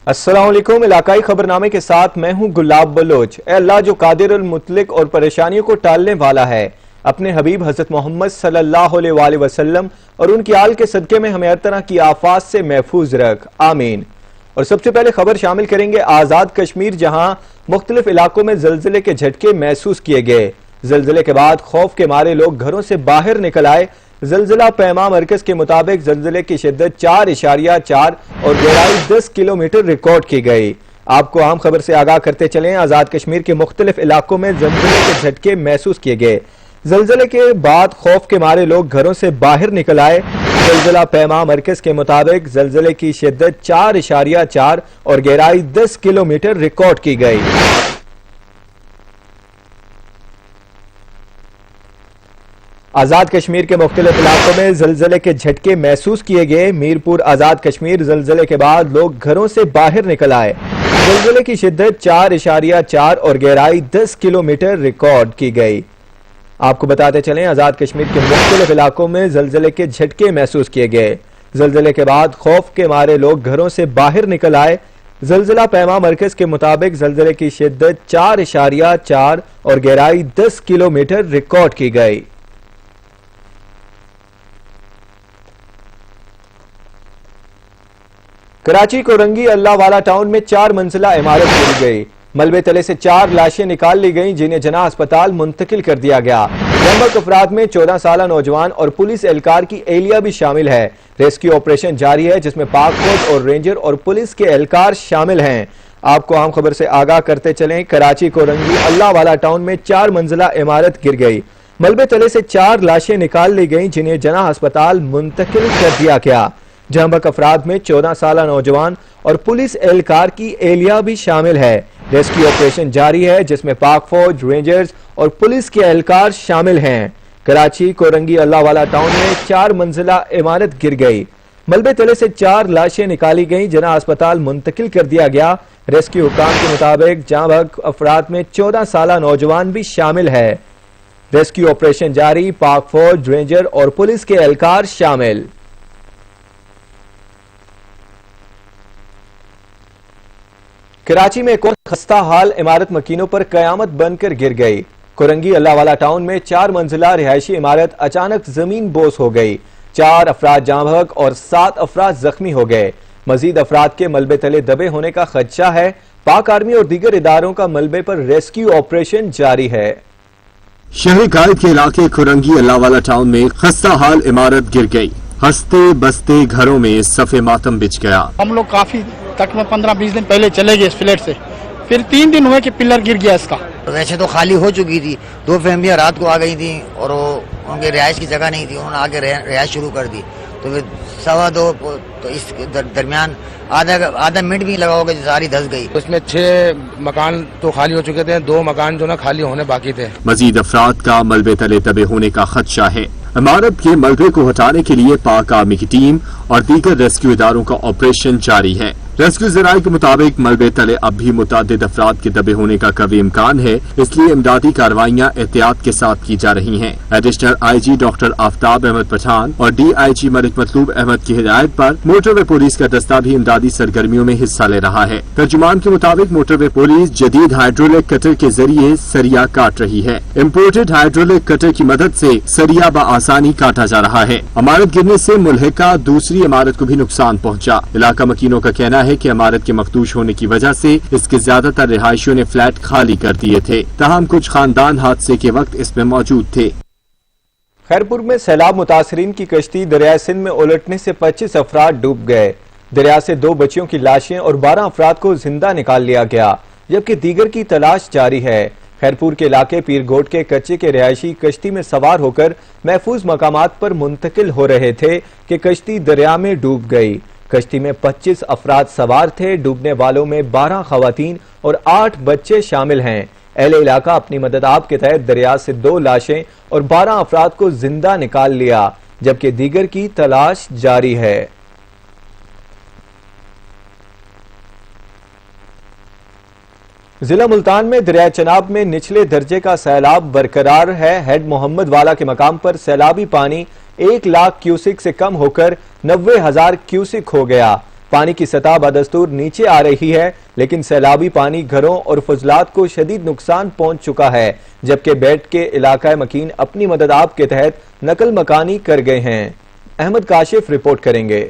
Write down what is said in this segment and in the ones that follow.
السلام علیکم، علاقائی خبرنامے کے ساتھ میں ہوں گلاب بلوچ۔ اے اللہ جو قادر المطلق اور پریشانیوں کو ٹالنے والا ہے، اپنے حبیب حضرت محمد صلی اللہ علیہ وآلہ وسلم اور ان کی آل کے صدقے میں ہمیں ہر طرح کی آفات سے محفوظ رکھ، آمین۔ اور سب سے پہلے خبر شامل کریں گے آزاد کشمیر، جہاں مختلف علاقوں میں زلزلے کے جھٹکے محسوس کیے گئے۔ زلزلے کے بعد خوف کے مارے لوگ گھروں سے باہر نکل آئے۔ زلزلہ پیما مرکز کے مطابق زلزلے کی شدت 4.4 اور گہرائی 10 کلومیٹر ریکارڈ کی گئی۔ آپ کو اہم خبر سے آگاہ کرتے چلیں، آزاد کشمیر کے مختلف علاقوں میں زلزلے کے جھٹکے محسوس کیے گئے۔ زلزلے کے بعد خوف کے مارے لوگ گھروں سے باہر نکل آئے۔ زلزلہ پیما مرکز کے مطابق زلزلے کی شدت 4.4 اور گہرائی 10 کلومیٹر ریکارڈ کی گئی۔ آزاد کشمیر کے مختلف علاقوں میں زلزلے کے جھٹکے محسوس کیے گئے۔ میرپور آزاد کشمیر زلزلے کے بعد لوگ گھروں سے باہر نکل آئے۔ زلزلے کی شدت 4.4 اور گہرائی 10 کلومیٹر ریکارڈ کی گئی۔ آپ کو بتاتے چلیں، آزاد کشمیر کے مختلف علاقوں میں زلزلے کے جھٹکے محسوس کیے گئے۔ زلزلے کے بعد خوف کے مارے لوگ گھروں سے باہر نکل آئے۔ زلزلہ پیما مرکز کے مطابق زلزلے کی شدت 4.4 اور گہرائی 10 کلومیٹر ریکارڈ کی گئی۔ کراچی کورنگی اللہ والا ٹاؤن میں 4 منزلہ عمارت گر گئی۔ ملبے تلے سے 4 لاشیں نکال لی گئیں، جنہیں جناح ہسپتال منتقل کر دیا گیا۔ جمبک افراد میں 14 سالہ نوجوان اور پولیس اہلکار کی اہلیہ بھی شامل ہے۔ ریسکیو آپریشن جاری ہے، جس میں پاک فوج اور رینجر اور پولیس کے اہلکار شامل ہیں۔ آپ کو اہم خبر سے آگاہ کرتے چلیں، کراچی کورنگی اللہ والا ٹاؤن میں 4 منزلہ عمارت گر گئی۔ ملبے تلے سے 4 لاشیں نکال لی گئیں، جنہیں جناح ہسپتال منتقل کر دیا گیا۔ جمبک افراد میں 14 سالہ نوجوان اور پولیس اہلکار کی اہلیہ بھی شامل ہے۔ ریسکیو آپریشن جاری ہے، جس میں پاک فوج، رینجرز اور پولیس کے اہلکار شامل ہیں۔ کراچی کورنگی اللہ والا ٹاؤن میں 4 منزلہ عمارت گر گئی۔ ملبے تلے سے 4 لاشیں نکالی گئیں، جناح ہسپتال منتقل کر دیا گیا۔ ریسکیو حکام کے مطابق جمبک افراد میں 14 سالہ نوجوان بھی شامل ہے۔ ریسکیو آپریشن جاری، پاک فوج، رینجر اور پولیس کے اہلکار شامل۔ کراچی میں ایک اور خستہ حال عمارت مکینوں پر قیامت بن کر گر گئی۔ کورنگی اللہ والا ٹاؤن میں 4 منزلہ رہائشی عمارت اچانک زمین بوس ہو گئی۔ 4 افراد جاں بحق اور 7 افراد زخمی ہو گئے۔ مزید افراد کے ملبے تلے دبے ہونے کا خدشہ ہے۔ پاک آرمی اور دیگر اداروں کا ملبے پر ریسکیو آپریشن جاری ہے۔ شہر قائد کے علاقے کورنگی اللہ والا ٹاؤن میں خستہ حال عمارت گر گئی۔ ہنستے بستے گھروں میں صف ماتم بچھ گیا۔ ہم لوگ کافی تقریباً 15-20 دن پہلے چلے گئے اس فلیٹ سے، پھر 3 دن ہوئے کہ پلر گر گیا اس کا۔ ویسے تو خالی ہو چکی تھی، 2 فیملیاں رات کو آ گئی تھیں اور ان کے رہائش کی جگہ نہیں تھی، انہوں نے آگے رہائش شروع کر دی۔ تو پھر 2:15 تو اس درمیان آدھا منٹ بھی لگا ہوگا، ساری دھس گئی۔ اس میں 6 مکان تو خالی ہو چکے تھے، 2 مکان جو نا خالی ہونے باقی تھے۔ مزید افراد کا ملبے تلے دبے ہونے کا خدشہ ہے۔ عمارت کے ملبے کو ہٹانے کے لیے پاک آرمی کی ٹیم اور دیگر ریسکیو اداروں کا آپریشن جاری ہے۔ ریسکیو ذرائع کے مطابق ملبے تلے اب بھی متعدد افراد کے دبے ہونے کا قوی امکان ہے، اس لیے امدادی کارروائیاں احتیاط کے ساتھ کی جا رہی ہیں۔ ایڈیشنل آئی جی ڈاکٹر آفتاب احمد پٹھان اور ڈی آئی جی ملک مطلوب احمد کی ہدایت پر موٹر وے پولیس کا دستہ بھی امدادی سرگرمیوں میں حصہ لے رہا ہے۔ ترجمان کے مطابق موٹر وے پولیس جدید ہائیڈرولک کٹر کے ذریعے سریا کاٹ رہی ہے۔ امپورٹڈ ہائیڈرولک کٹر کی مدد سے سریا بآسانی کاٹا جا رہا ہے۔ عمارت گرنے سے ملحقہ دوسری عمارت کو بھی نقصان پہنچا۔ علاقہ مکینوں کا کہنا ہے کہ عمارت کے مخدوش ہونے کی وجہ سے اس کے زیادہ تر رہائشیوں نے فلیٹ خالی کر دیے تھے، تاہم کچھ خاندان حادثے کے وقت اس میں موجود تھے۔ خیرپور میں سیلاب متاثرین کی کشتی دریائے سندھ میں الٹنے سے 25 افراد ڈوب گئے۔ دریا سے 2 بچیوں کی لاشیں اور 12 افراد کو زندہ نکال لیا گیا، جبکہ دیگر کی تلاش جاری ہے۔ خیرپور کے علاقے پیر گوٹ کے کچے کے رہائشی کشتی میں سوار ہو کر محفوظ مقامات پر منتقل ہو رہے تھے کہ کشتی دریا میں ڈوب گئی۔ کشتی میں 25 افراد سوار تھے۔ ڈوبنے والوں میں 12 خواتین اور 8 بچے شامل ہیں۔ اہل علاقہ اپنی مدد آپ کے تحت دریا سے 2 لاشیں اور 12 افراد کو زندہ نکال لیا، جبکہ دیگر کی تلاش جاری ہے۔ ضلع ملتان میں دریائے چناب میں نچلے درجے کا سیلاب برقرار ہے۔ ہیڈ محمد والا کے مقام پر سیلابی پانی 1 لاکھ کیوسک سے کم ہو کر 90,000 کیوسک ہو گیا۔ پانی کی سطح بدستور نیچے آ رہی ہے، لیکن سیلابی پانی گھروں اور فضلات کو شدید نقصان پہنچ چکا ہے، جبکہ بیٹ کے علاقہ مکین اپنی مدد آپ کے تحت نقل مکانی کر گئے ہیں۔ احمد کاشف رپورٹ کریں گے۔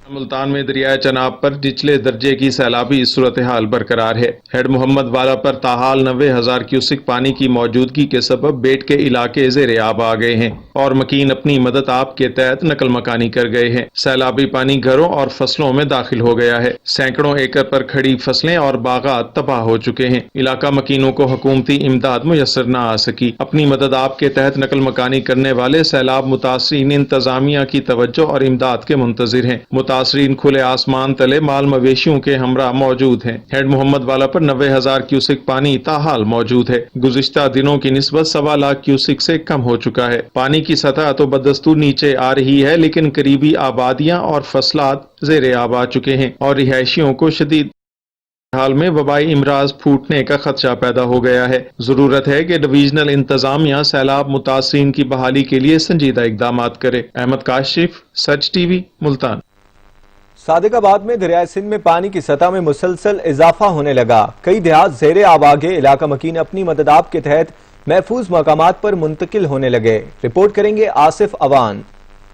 ملتان میں دریائے چناب پر نچلے درجے کی سیلابی صورتحال برقرار ہے۔ ہیڈ محمد والا پر تاحال 90,000 کیوسک پانی کی موجودگی کے سبب بیٹ کے علاقے زیر آب آ گئے ہیں اور مکین اپنی مدد آپ کے تحت نقل مکانی کر گئے ہیں۔ سیلابی پانی گھروں اور فصلوں میں داخل ہو گیا ہے۔ سینکڑوں ایکڑ پر کھڑی فصلیں اور باغات تباہ ہو چکے ہیں۔ علاقہ مکینوں کو حکومتی امداد میسر نہ آ سکی۔ اپنی مدد آپ کے تحت نقل مکانی کرنے والے سیلاب متاثرین انتظامیہ کی توجہ اور امداد کے منتظر ہیں۔ متاثرین کھلے آسمان تلے مال مویشیوں کے ہمراہ موجود ہیں۔ ہیڈ محمد والا پر 90,000 کیوسک پانی تاحال موجود ہے۔ گزشتہ دنوں کی نسبت 1.25 لاکھ کیوسک سے کم ہو چکا ہے۔ پانی کی سطح تو بدستور نیچے آ رہی ہے، لیکن قریبی آبادیاں اور فصلات زیر آب آ چکے ہیں اور رہائشیوں کو شدید حال میں وبائی امراض پھوٹنے کا خدشہ پیدا ہو گیا ہے۔ ضرورت ہے کہ ڈویژنل انتظامیہ سیلاب متاثرین کی بحالی کے لیے سنجیدہ اقدامات کرے۔ احمد کاشف، سچ ٹی وی، ملتان۔ صادق آباد میں دریائے سندھ میں پانی کی سطح میں مسلسل اضافہ ہونے لگا۔ کئی دیہات زیر آب آ گئے۔ علاقہ مکین اپنی مدد آپ کے تحت محفوظ مقامات پر منتقل ہونے لگے۔ رپورٹ کریں گے آصف اوان۔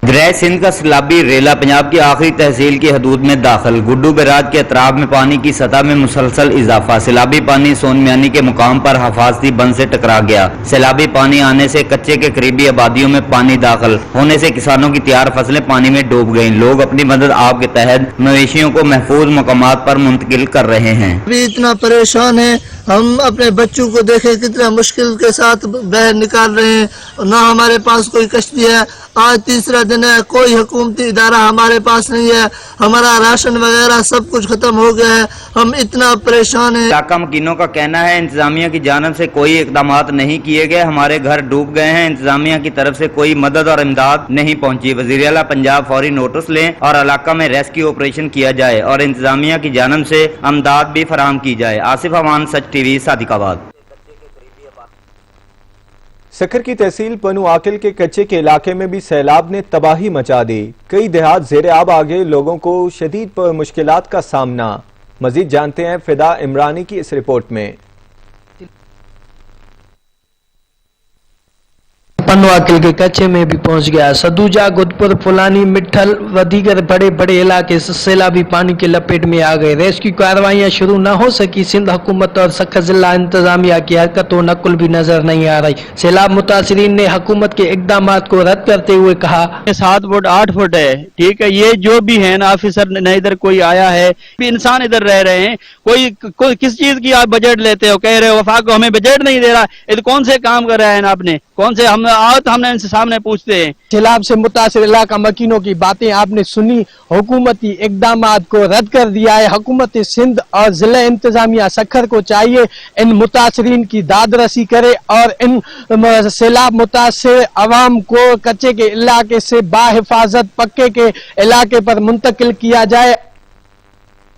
دریائے سندھ کا سیلابی ریلا پنجاب کی آخری تحصیل کی حدود میں داخل۔ گڈو بیراج کے اطراف میں پانی کی سطح میں مسلسل اضافہ۔ سیلابی پانی سون میانی کے مقام پر حفاظتی بند سے ٹکرا گیا۔ سیلابی پانی آنے سے کچے کے قریبی آبادیوں میں پانی داخل ہونے سے کسانوں کی تیار فصلیں پانی میں ڈوب گئیں۔ لوگ اپنی مدد آپ کے تحت مویشیوں کو محفوظ مقامات پر منتقل کر رہے ہیں۔ ابھی اتنا پریشان ہیں، ہم اپنے بچوں کو دیکھیں کتنا مشکل کے ساتھ باہر نکال رہے ہیں، نہ ہمارے پاس کوئی کشتی ہے۔ آج تیسرا دن ہے، کوئی حکومتی ادارہ ہمارے پاس نہیں ہے، ہمارا راشن وغیرہ سب کچھ ختم ہو گیا ہے، ہم اتنا پریشان ہیں۔ علاقہ مکینوں کا کہنا ہے انتظامیہ کی جانب سے کوئی اقدامات نہیں کیے گئے، ہمارے گھر ڈوب گئے ہیں، انتظامیہ کی طرف سے کوئی مدد اور امداد نہیں پہنچی۔ وزیر اعلیٰ پنجاب فوری نوٹس لیں اور علاقہ میں ریسکیو آپریشن کیا جائے اور انتظامیہ کی جانب سے امداد بھی فراہم کی جائے۔ آصف امان، سچ ٹی وی، صادق آباد۔ سکھر کی تحصیل پنو آکل کے کچے کے علاقے میں بھی سیلاب نے تباہی مچا دی۔ کئی دیہات زیر آب آ گئے، لوگوں کو شدید مشکلات کا سامنا۔ مزید جانتے ہیں فدا عمرانی کی اس رپورٹ میں۔ پنو آکل کے کچے میں بھی پہنچ گیا۔ سدوجا، گدپور، فلانی، مٹھل و دیگر بڑے بڑے علاقے سیلابی پانی کے لپیٹ میں آ گئے۔ ریسکیو کارروائیاں شروع نہ ہو سکی۔ سندھ حکومت اور سکھر ضلع انتظامیہ کی حرکت و نقل بھی نظر نہیں آ رہی۔ سیلاب متاثرین نے حکومت کے اقدامات کو رد کرتے ہوئے کہا 7 فٹ 8 فٹ ہے، ٹھیک ہے، یہ جو بھی ہے نا آفیسر نہ ادھر کوئی آیا ہے، انسان ادھر رہ رہے ہیں، کوئی کس چیز کی آپ بجٹ لیتے ہو، کہہ رہے ہو وفاق کو ہمیں بجٹ نہیں دے رہا، یہ کون سے کام کر رہا ہے نا آپ نے، کون سے ہم آؤ تو ہم نے ان سے سامنے پوچھتے ہیں۔ سیلاب سے متاثر علاقہ مکینوں کی باتیں آپ نے سنی، حکومتی اقدامات کو رد کر دیا ہے۔ حکومت سندھ اور ضلع انتظامیہ سکھر کو چاہیے ان متاثرین کی داد رسی کرے اور ان سیلاب متاثر عوام کو کچے کے علاقے سے باحفاظت پکے کے علاقے پر منتقل کیا جائے۔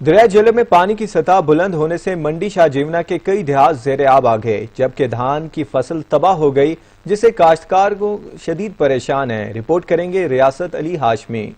دریائے جھیلم میں پانی کی سطح بلند ہونے سے منڈی شاہ جیونا کے کئی دیہات زیر آب آ گئے، جبکہ دھان کی فصل تباہ ہو گئی، جس سے کاشتکار کو شدید پریشان ہے۔ رپورٹ کریں گے ریاست علی ہاشمی۔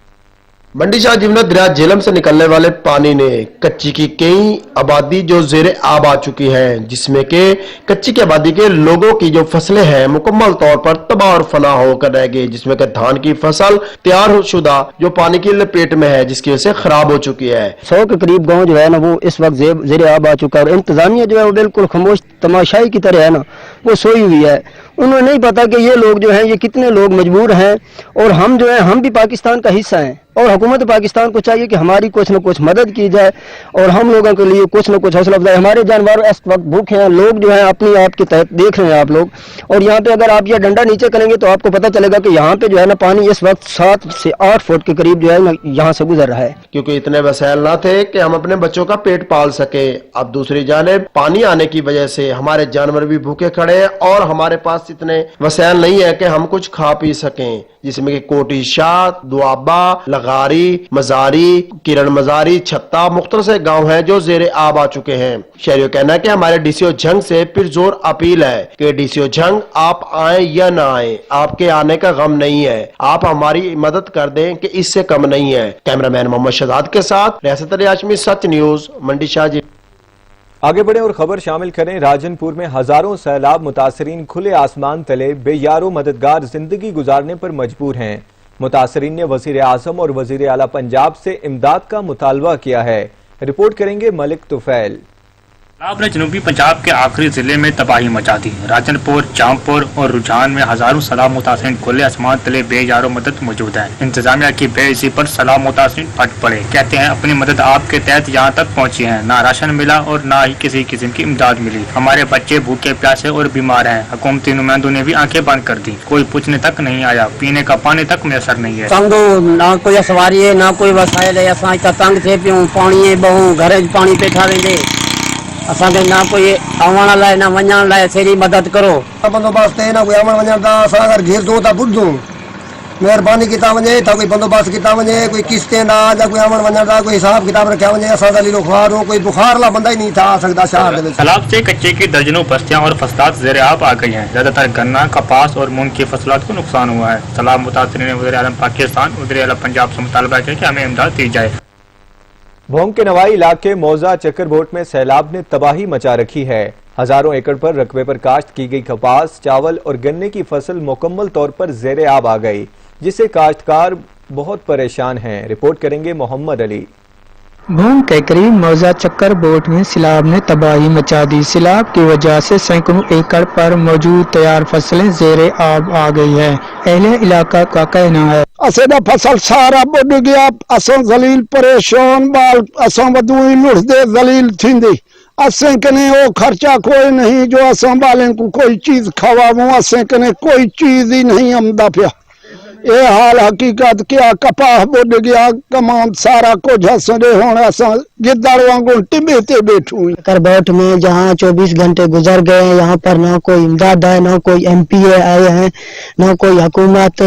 منڈی شاہ جیونا دریا جھیلم سے نکلنے والے پانی نے کچی کی کئی آبادی جو زیر آب آ چکی ہے، جس میں کہ کچی کی آبادی کے لوگوں کی جو فصلیں ہیں مکمل طور پر تباہ اور فنا ہو کر رہ گئی، جس میں کہ دھان کی فصل تیار شدہ جو پانی کی لپیٹ میں ہے، جس کی وجہ سے خراب ہو چکی ہے۔ 100 کے قریب گاؤں جو ہے نا وہ اس وقت زیر آب آ چکا ہے اور انتظامیہ جو ہے وہ بالکل خاموش تماشائی کی طرح ہے نا وہ سوئی ہوئی ہے۔ انہیں نہیں پتا کہ یہ لوگ جو ہیں یہ کتنے لوگ مجبور ہیں، اور ہم جو ہیں ہم بھی پاکستان کا حصہ ہیں اور حکومت پاکستان کو چاہیے کہ ہماری کچھ نہ کچھ مدد کی جائے اور ہم لوگوں کے لیے کچھ نہ کچھ حوصلہ افزائی۔ ہمارے جانور اس وقت بھوکے ہیں، لوگ جو ہیں اپنی آپ کے تحت دیکھ رہے ہیں آپ لوگ، اور یہاں پہ اگر آپ یہ ڈنڈا نیچے کریں گے تو آپ کو پتہ چلے گا کہ یہاں پہ جو ہے نا پانی اس وقت 7 سے 8 فٹ کے قریب جو ہے نا یہاں سے گزر رہا ہے، کیونکہ اتنے وسائل نہ تھے کہ ہم اپنے بچوں کا پیٹ پال سکے۔ اب دوسری جانب پانی آنے کی وجہ سے ہمارے جانور بھی بھوکے کھڑے اور ہمارے پاس पास इतने वसाइल नहीं है कि हम कुछ खा पी सकें, जिसमें कि कोटी शाह, दुआबा, लगारी, मजारी, किरण मजारी, छत्ता मुख्तलिफ से गाँव हैं जो जेर आब आ चुके हैं। शहरियों का कहना है कि हमारे डीसीओ झंग से पुरजोर अपील है कि डीसीओ झंग आप आए या ना आए, आपके आने का गम नहीं है, आप हमारी मदद कर दें कि इससे कम नहीं है। कैमरामैन मोहम्मद शहजाद के साथ रियासत अली हाशमी, सच न्यूज, मंडी शाहजी। आगे बढ़े और खबर शामिल करें। राजनपुर में हजारों सैलाब मुतासरीन खुले आसमान तले बेयारो मददगार जिंदगी गुजारने पर मजबूर हैं। मुतासरीन ने वजीर आजम और वजीर आला पंजाब से इमदाद का मुतालबा किया है। रिपोर्ट करेंगे मलिक तुफैल। सैलाब ने जनूबी पंजाब के आखिरी जिले में तबाही मचा दी। राजनपुर, जामपुर और रुझान में हजारों सैलाब मुतासरीन खुले आसमान तले बेयारो मदद मौजूद है। इंतजामिया की बेइज्जती पर सैलाब मुतासरीन फट पड़े। कहते हैं अपनी मदद आपके तहत यहाँ तक पहुँची है, ना राशन मिला और ना ही किसी किस्म की इमदाद मिली। हमारे बच्चे भूखे प्यासे और बीमार हैं। हुकूमती नुमाइंदों ने भी आंखें बंद कर दी, कोई पूछने तक नहीं आया, पीने का पानी तक मैसर नहीं है। तंग ना कोई सवारी है ना कोई वसाइल है, असां तंग थे पियूं, पानी बहु घर पानी पेठा वेंदे, असांखे ना कोई अवण लाइ ना वञण लाइ थोरी मदद करो। बंदोबस्त है ना कोई अवण वञण ता असां अगर घेरदो ता बुझदो, मेहरबानी किता वञे ता कोई बंदोबस्त किता वञे, कोई किस्तें ना या कोई अवण वञण ता कोई हिसाब किताब रखिया वञे। असां दा लीलो ख्वार हो, कोई बुखार ला बंदा ही नहीं था आ सकदा शहर दे विच। सैलाब से कच्चे की दर्जनों बस्तियां और फसलात ज़ेर आब आ गई हैं। ज्यादातर गन्ना, कपास और मूंग की फसलात को नुकसान हुआ है। सैलाब मुतासरीन ने वज़ीर आज़म पाकिस्तान, वज़ीर आला पंजाब से मुतालबा किया कि हमें इमदाद दी जाए। भोंग के नवाई इलाके मौजा चक्करबोट में सैलाब ने तबाही मचा रखी है। हजारों एकड़ पर रकबे पर काश्त की गई कपास, चावल और गन्ने की फसल मुकम्मल तौर पर ज़ेर आब आ गई, जिससे काश्तकार बहुत परेशान हैं। रिपोर्ट करेंगे मोहम्मद अली। भोंग के करीब मौजा चक्कर बोट में सैलाब ने तबाही मचा दी। सैलाब की वजह से सैकड़ों एकड़ पर मौजूद तैयार फसलें ज़ेर आब आ गई है। अहले इलाका का कहना है असें फसल सारा बुड गया, असां जलील परेशान, बाल असां वधूई लुढ़दे जलील थींदी। असें कने वो खर्चा कोई नहीं जो असां बालें को कोई चीज खवाऊं, असें कने कोई चीज ही नहीं आमदा पिया। ये हाल हकीकत क्या कपाह बुड गया, कमाम सारा कुछ हसने होने असां गिद्दड़ वांगू टिबे ते बैठू। चक्करबोट में जहाँ 24 घंटे गुजर गए, यहाँ पर ना कोई इमदाद है, ना कोई MPA आए हैं, ना कोई हुकूमत।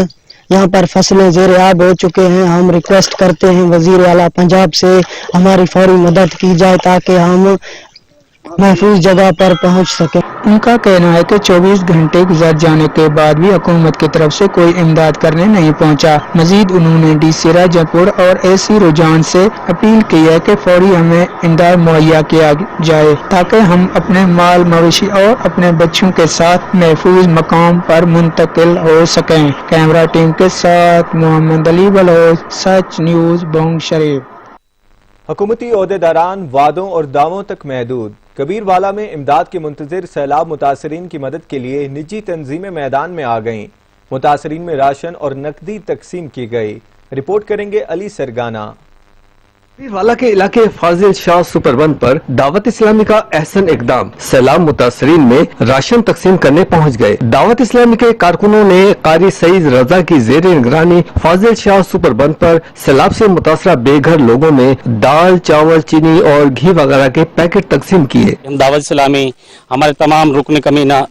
यहाँ पर फसलें ज़ेर आब हो चुके हैं। हम रिक्वेस्ट करते हैं वज़ीर आला पंजाब से हमारी फौरी मदद की जाए ताकि हम महफूज जगह पर पहुँच सके। उनका कहना है कि 24 घंटे गुजर जाने के बाद भी हुकूमत की तरफ से कोई इमदाद करने नहीं पहुँचा। मजीद उन्होंने DC राजनपुर और AC रुझान से अपील की है कि फौरी हमें इमदाद मुहैया किया जाए ताकि हम अपने माल मवेशी और अपने बच्चों के साथ महफूज मकाम पर मुंतकिल हो सकें। कैमरा टीम के साथ मोहम्मद अली बलोच, सच न्यूज, भोंग शरीफ। हुकूमती ओहदेदारान वादों और दावों तक महदूद। कबीरवाला में इमदाद के मुंतजिर सैलाब मुतासरीन की मदद के लिए निजी तंजीमें मैदान में आ गईं। मुतासरीन में राशन और नकदी तकसीम की गई। रिपोर्ट करेंगे अली सरगाना। कबीरवाला के इलाके फाजिल शाह सुपरबंद पर दावत इस्लामी का अहसन इकदाम। सैलाब मुतासरीन में राशन तकसीम करने पहुंच गए। दावत इस्लामी के कारकुनों ने कारी सईद रजा की जेर निगरानी फाजिल शाह सुपरबंद पर सैलाब से मुतासरा बेघर लोगों में दाल, चावल, चीनी और घी वगैरह के पैकेट तकसीम किए। दावत इस्लामी हमारे तमाम रुकन कमीना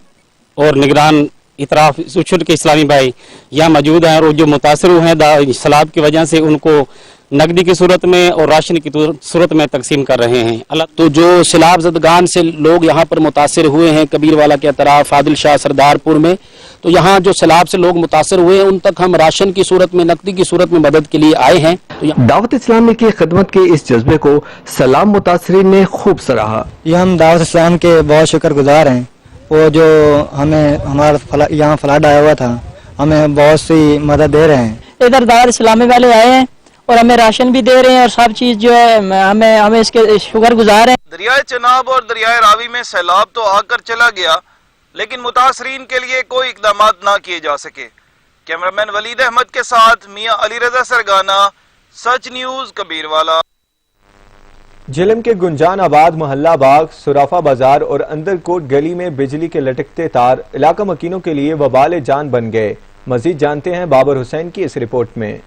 और निगरान इतराफ उछुट के इस्लामी भाई यहाँ मौजूद हैं और जो मुतासर हुए हैं सैलाब की वजह से उनको नकदी की सूरत में और राशन की सूरत में तकसीम कर रहे हैं। तो जो सैलाब ज़दगान से लोग यहाँ पर मुतासर हुए हैं कबीरवाला के अतराफ फादिल शाह सरदारपुर में, तो यहाँ जो सैलाब से लोग मुतासर हुए हैं उन तक हम राशन की सूरत में, नकदी की सूरत में मदद के लिए आए हैं। तो दावत इस्लामी की खिदमत के इस जज्बे को सैलाब मुतासरीन ने खूब सराहा। ये हम दावत इस्लाम के बहुत शुक्रगुजार हैं। वो जो हमें हमारा यहाँ फ्लड आया हुआ था, हमें बहुत सी मदद दे रहे हैं। इधर दावत इस्लामी वाले आए हैं और हमें राशन भी दे रहे हैं और सब चीज जो है हमें इसके शुक्रगुजार हैं। दरियाए चनाब और दरियाए रावी में सैलाब तो आकर चला गया, लेकिन मुतासरीन के लिए कोई इकदाम ना किए जा सके। कैमरामैन वलीद अहमद के साथ मियां अली रजा सरगाना, सच न्यूज, कबीरवाला। झेलम के गुंजान आबाद, मोहल्ला बाग, सुराफा बाजार और अंदरकोट गली में बिजली के लटकते तार इलाका मकीनों के लिए वबाल जान बन गए। मजीद जानते हैं बाबर हुसैन की इस रिपोर्ट में।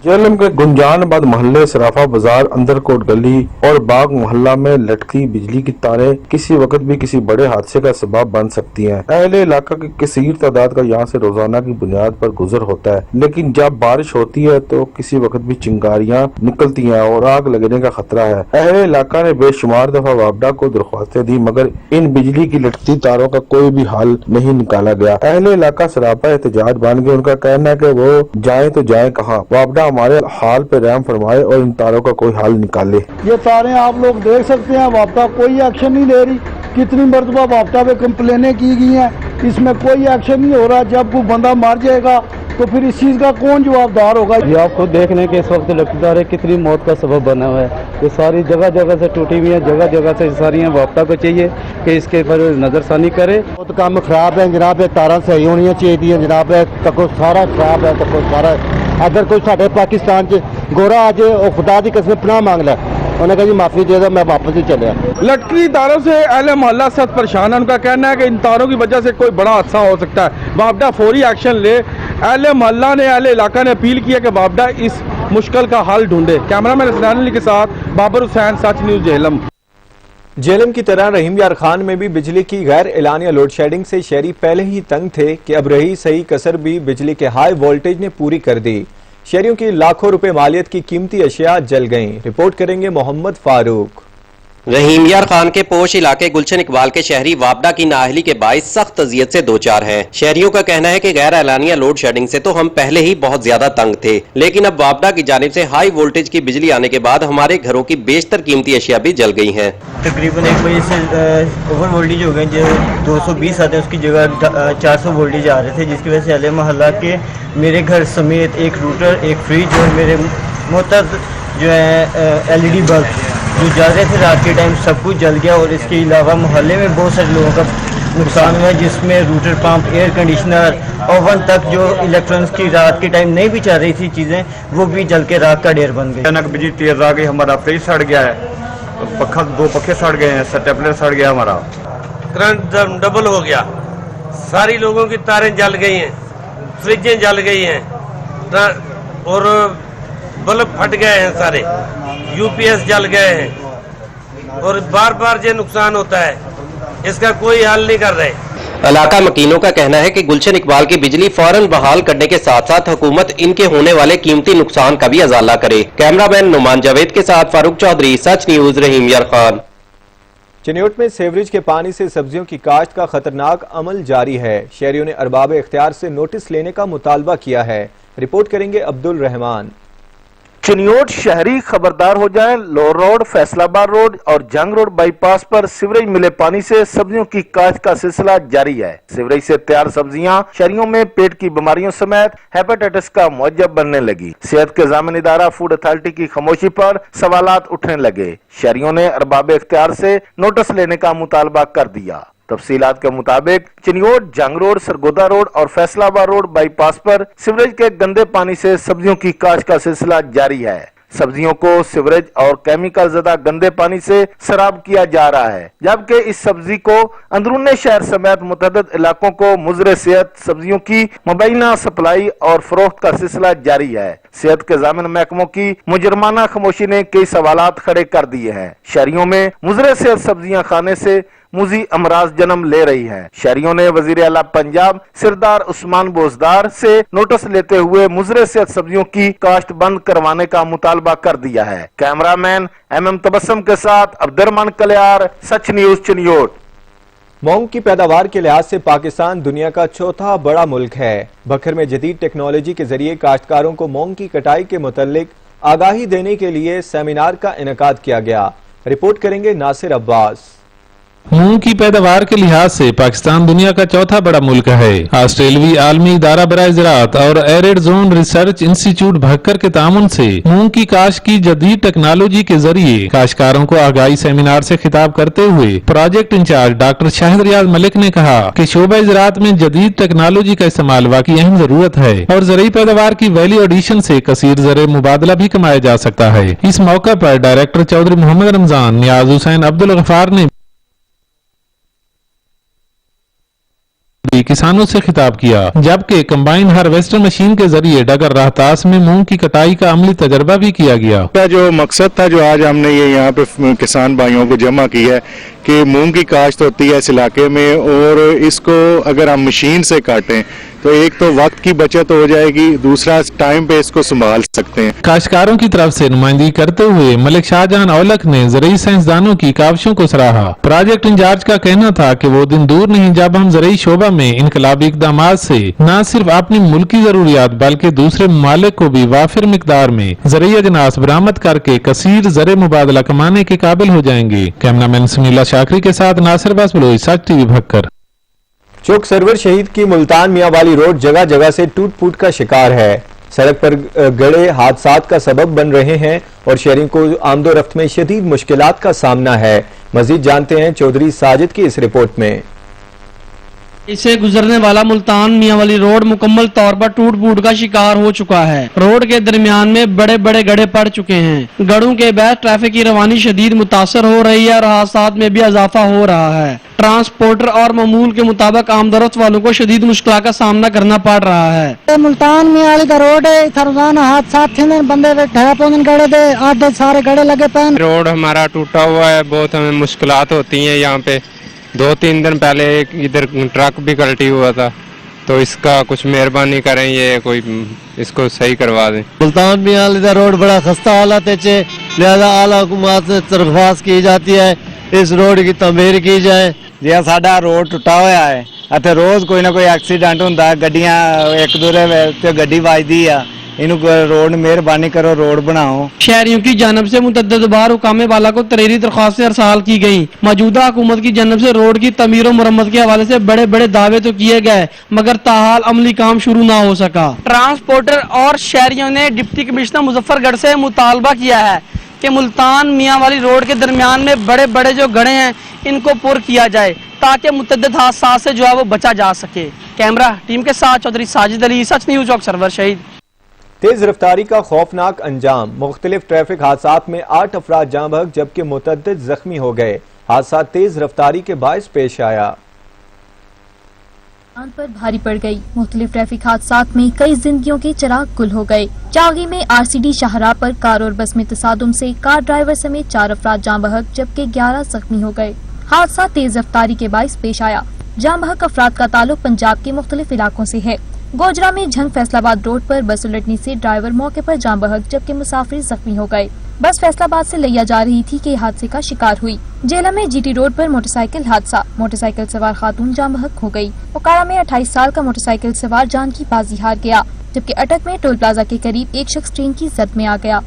जेलम के गुंजानाबाद मोहल्ले सराफा बाजार अंदरकोट गली और बाग मोहल्ला में लटकी बिजली की तारें किसी वक्त भी किसी बड़े हादसे का सबब बन सकती हैं। अहले इलाका की कसीर तादाद का यहाँ से रोजाना की बुनियाद पर गुजर होता है, लेकिन जब बारिश होती है तो किसी वक्त भी चिंगारियां निकलती हैं और आग लगने का खतरा है। अहले इलाका ने बेशुमार दफा वापडा को दरख्वास्तें दी, मगर इन बिजली की लटकती तारों का कोई भी हल नहीं निकाला गया। अहले इलाका सरापा एहतजाज बन गए। उनका कहना है कि वो जाए तो जाए कहाँ, वापडा हमारे हाल पे रहम फरमाए और इन तारों का कोई हल निकाले। ये तारें आप लोग देख सकते हैं, वापडा कोई एक्शन नहीं ले रही। कितनी मरतबा वापडा पे कंप्लेनें की गई हैं, इसमें कोई एक्शन नहीं हो रहा। जब कोई बंदा मर जाएगा तो फिर इस चीज़ का कौन जवाबदार होगा? ये आप खुद देख लें कि इस वक्त लटकी तारें कितनी मौत का सबब बना हुआ है। ये सारी जगह जगह से टूटी हुई हैं, जगह जगह से सारी हैं। वापडा को चाहिए कि इसके पर नज़रसानी करे। बहुत काम खराब है जनाब, तारा सही होनी चाहिए जनाब, तको सारा खराब है, तको सारा। अगर कोई साढ़े पाकिस्तान च गोरा आज खुदा की कसम पनाह मांग लै, उन्होंने कहा जी माफी दे दो, मैं वापस ही चलिया। लटकी तारों से अहले मोहल्ला सख्त परेशान है। उनका कहना है कि इन तारों की वजह से कोई बड़ा हादसा हो सकता है। वापडा फौरी एक्शन ले। अहले मोहल्ला ने, अहले इलाका ने अपील किया कि वापडा इस मुश्किल का हल ढूंढे। कैमरामैन हसनैन अली के साथ बाबर हुसैन, सच न्यूज़ जेहलम। जेलम की तरह रहीम यार खान में भी बिजली की गैर एलानिया लोड शेडिंग से शहरी पहले ही तंग थे कि अब रही सही कसर भी बिजली के हाई वोल्टेज ने पूरी कर दी। शहरियों की लाखों रुपए मालियत की कीमती अशिया जल गईं। रिपोर्ट करेंगे मोहम्मद फारूक। रहीम यार खान के पोश इलाके गुलशन इकबाल के शहरी वापडा की नाअहली के बाइस सख्त अजियत से दो चार हैं। शहरियों का कहना है कि गैर एलानिया लोड शेडिंग से तो हम पहले ही बहुत ज्यादा तंग थे, लेकिन अब वापडा की जानिब से हाई वोल्टेज की बिजली आने के बाद हमारे घरों की बेशतर कीमती अशिया भी जल गई हैं। तकरीबन 1 बजे से ओवर वोल्टेज हो गए, जो 220 आते हैं उसकी जगह 400 वोल्टेज आ रहे थे, जिसकी वजह से अहले मोहल्ला के मेरे घर समेत एक रूटर, एक फ्रिज और मेरे मोहतज जो है LED बल्ब जो जल रहे थे रात के टाइम, सब कुछ जल गया। और इसके अलावा मोहल्ले में बहुत सारे लोगों का नुकसान हुआ, जिसमें router pump, air conditioner, oven तक जो इलेक्ट्रॉनिक्स की रात के टाइम नहीं भी चल रही थी चीज़ें, वो भी जल के राख का ढेर बन गई। अचानक बिजली तेज आ गई, हमारा फ्रिज सड़ गया है, पक्का 2 पखे सड़ गए हैं, स्टेपलर सड़ गया हमारा, करंट डबल हो गया, सारी लोगों की तारें जल गई हैं, फ्रिजें जल गई हैं और बल्ब फट गए हैं, सारे UPS जल गए हैं और बार बार ये नुकसान होता है, इसका कोई हल नहीं कर रहे। इलाका मकीनों का कहना है कि गुलशन इकबाल की बिजली फौरन बहाल करने के साथ साथ हुकूमत इनके होने वाले कीमती नुकसान का भी अजाला करे। कैमरामैन नुमान जावेद के साथ फारूक चौधरी, सच न्यूज़, रहीम यार खान। चिन्योट में सीवरेज के पानी से सब्जियों की काश्त का खतरनाक अमल जारी है। शहरियों ने अरबाब इख्तियार से नोटिस लेने का मुतालबा किया है। रिपोर्ट करेंगे अब्दुल रहमान। चिन्योट शहरी खबरदार हो जाएं, लोर रोड, फैसलाबाद रोड और जंग रोड बाईपास पर सीवरेज मिले पानी से सब्जियों की काश्त का सिलसिला जारी है। सीवरेज से तैयार सब्जियां शहरियों में पेट की बीमारियों समेत हेपेटाइटिस का मुअज्जब बनने लगी। सेहत के जामिन इदारा फूड अथॉरिटी की खामोशी पर सवालात उठने लगे। शहरियों ने अरबाब इख्तियार से नोटिस लेने का मुतालबा कर दिया। तफसीलात के मुताबिक चिन्योट, जंग रोड, सरगोदा रोड और फैसलाबाद रोड बाईपास पर सीवरेज के गंदे पानी से सब्जियों की काश्त का सिलसिला जारी है। सब्जियों को सीवरेज और केमिकल ज़दा गंदे पानी से सराब किया जा रहा है, जबकि इस सब्जी को अंदरूनी शहर समेत मुतअद्दिद इलाकों को मुज़र सेहत सब्जियों की मुबैना सप्लाई और फरोख्त का सिलसिला जारी है। सेहत के जामिन महकमों की मुजरमाना खामोशी ने कई सवालात खड़े कर दिए हैं। शहरियों में मुज़र सेहत सब्जियां खाने से मुजी अमराज जन्म ले रही हैं। शहरियों ने वजीर आला पंजाब सिरदार उस्मान बोजदार से नोटिस लेते हुए मुजरे सेहत सब्जियों की काश्त बंद करवाने का मुतालबा कर दिया है। कैमरामैन MM तबस्सुम के साथ अब्दुर्रहमान कलियार, सच न्यूज़, चिन्योट। मूंग की पैदावार के लिहाज से पाकिस्तान दुनिया का चौथा बड़ा मुल्क है। बखर में जदीद टेक्नोलॉजी के जरिए काश्तकारों को मूंग की कटाई के मुतल्लिक आगाही देने के लिए सेमिनार का इनेकाद किया गया। रिपोर्ट करेंगे नासिर अब्बास। मूंग की पैदावार के लिहाज से पाकिस्तान दुनिया का चौथा बड़ा मुल्क है। ऑस्ट्रेलवी आलमी इदारा बराए ज़राअत और arid zone research institute Bhakkar के तामुन से मूंग की काश्त की जदीद टेक्नोलॉजी के जरिए काश्तकारों को आगाही सेमिनार से खिताब करते हुए प्रोजेक्ट इंचार्ज डॉक्टर शाहिद रियाज मलिक ने कहा कि शोबे ज़राअत में जदीद टेक्नोलॉजी का इस्तेमाल वाकई अहम जरूरत है और ज़रूरी पैदावार की वैल्यू एडिशन से कसीर ज़र मुबादला भी कमाया जा सकता है। इस मौका पर डायरेक्टर चौधरी मोहम्मद रमजान, नियाज हुसैन, अब्दुल गफार ने भी किसानों से खिताब किया, जबकि कंबाइन हार्वेस्टर मशीन के जरिए डगर राहतास में मूंग की कटाई का अमली तजर्बा भी किया गया। जो मकसद था जो आज हमने ये यहाँ पे किसान भाइयों को जमा की है कि मूंग की काश्त होती है इस इलाके में, और इसको अगर हम मशीन से काटें तो एक तो वक्त की बचत हो जाएगी, दूसरा टाइम पे इसको संभाल सकते हैं। काश्तकारों की तरफ से नुमाइंदगी करते हुए मलिक शाहजहां औलख ने ज़रूरी साइंसदानों की काविशों को सराहा। प्रोजेक्ट इंचार्ज का कहना था कि वो दिन दूर नहीं जब हम ज़रूरी शोबा में इनकलाबी इक़दामात से न सिर्फ अपनी मुल्की जरूरियात बल्कि दूसरे ममालिक को भी वाफिर मिकदार में ज़रूरी अजनास बरामद करके कसीर ज़र मुबादला कमाने के काबिल हो जाएंगे। कैमरामैन सुनीला शाकरी के साथ नासिर बास बलोच, सच टीवी भक्कर। चौक सरवर शहीद की मुल्तान मियां वाली रोड जगह जगह से टूट फूट का शिकार है। सड़क पर गड़े हादसात का सबब बन रहे हैं और शहरियों को आमदोरफ्त में शदीद मुश्किलात का सामना है। मजीद जानते हैं चौधरी साजिद की इस रिपोर्ट में। इसे गुजरने वाला मुल्तान मियां वाली रोड मुकम्मल तौर पर टूट फूट का शिकार हो चुका है। रोड के दरमियान में बड़े बड़े गड्ढे पड़ चुके हैं। गड्ढों के बाद ट्रैफिक की रवानी शदीद मुतासर हो रही है और हादसात में भी इजाफा हो रहा है। ट्रांसपोर्टर और मामूल के मुताबिक आमदरफ्त वालों को शदीद मुश्किल का सामना करना पड़ रहा है। मुल्तान मियां वाली का रोड है, रोजाना हादसा बंदे गड़े दे आधे सारे गड़े लगे पे। रोड हमारा टूटा हुआ है, बहुत हमें मुश्किलात होती हैं। यहाँ पे 2-3 दिन पहले इधर ट्रक भी पलटी हुआ था, तो इसका कुछ मेहरबानी करें, ये कोई इसको सही करवा दें। मुल्तान मियां वाली का रोड बड़ा खस्ता हालत है, लिहाजा आला हुकूमत से दरख्वास्त की जाती है इस रोड की तमीर की जाए। जी साडा रोड टुटा होया है, इत्थे रोज कोई ना कोई एक्सीडेंट होंदा है, गड्डियां एक दूसरे ते गड्डी वजदी है। इन्हू रोड मेहरबानी करो, रोड बनाओ। शहरियों की जानब से मुतअद्दिद बार हुकामे वाला को तहरीरी दरख्वास्तें अरसाल की गई। मौजूदा हुकूमत की जानब से रोड की तमीर और मुरम्मत के हवाले से बड़े बड़े दावे तो किए गए, मगर ताहाल अमली काम शुरू ना हो सका। ट्रांसपोर्टर और शहरियों ने डिप्टी कमिश्नर मुजफ्फरगढ़ से मुतालबा किया है कि मुल्तान मियां वाली रोड के दरमियान में बड़े बड़े जो गड्ढे हैं इनको पुर किया जाए ताकि मुतअद्दिद हादसा से जो है वो बचा जा सके। कैमरा टीम के साथ चौधरी साजिद अली, सच न्यूज़, चौक सरवर शहीद। तेज रफ्तारी का खौफनाक अंजाम। मुख्तलिफ ट्रैफिक हादसात में 8 अफराद जाँ बहक जबकि मुतअद्दिद जख्मी हो गए। हादसा तेज रफ्तारी के बायस पेश आया। पर भारी पड़ गई। मुख्तलिफ ट्रैफिक हादसात में कई जिंदगियों के चिराग गुल हो गए। चागी में RCD शाहराह पर कार और बस में तसादुम से कार ड्राइवर समेत 4 अफराद जाँ बहक जबकि 11 जख्मी हो गए। हादसा तेज रफ्तारी के बायस पेश आया। जाँ बहक अफराद का ताल्लुक पंजाब के मुख्तलिफ इलाकों से है। गोजरा में झंग फैसलाबाद रोड पर बस उलटने से ड्राइवर मौके पर जाँ बहक जबकि मुसाफिर जख्मी हो गए। बस फैसलाबाद से लिया जा रही थी कि हादसे का शिकार हुई। जेला में GT रोड पर मोटरसाइकिल हादसा, मोटरसाइकिल सवार खातून जाँ बहक हो गई। ओकारा में 28 साल का मोटरसाइकिल सवार जान की बाजी हार गया, जबकि अटक में टोल प्लाजा के करीब एक शख्स ट्रेन की जद में आ गया।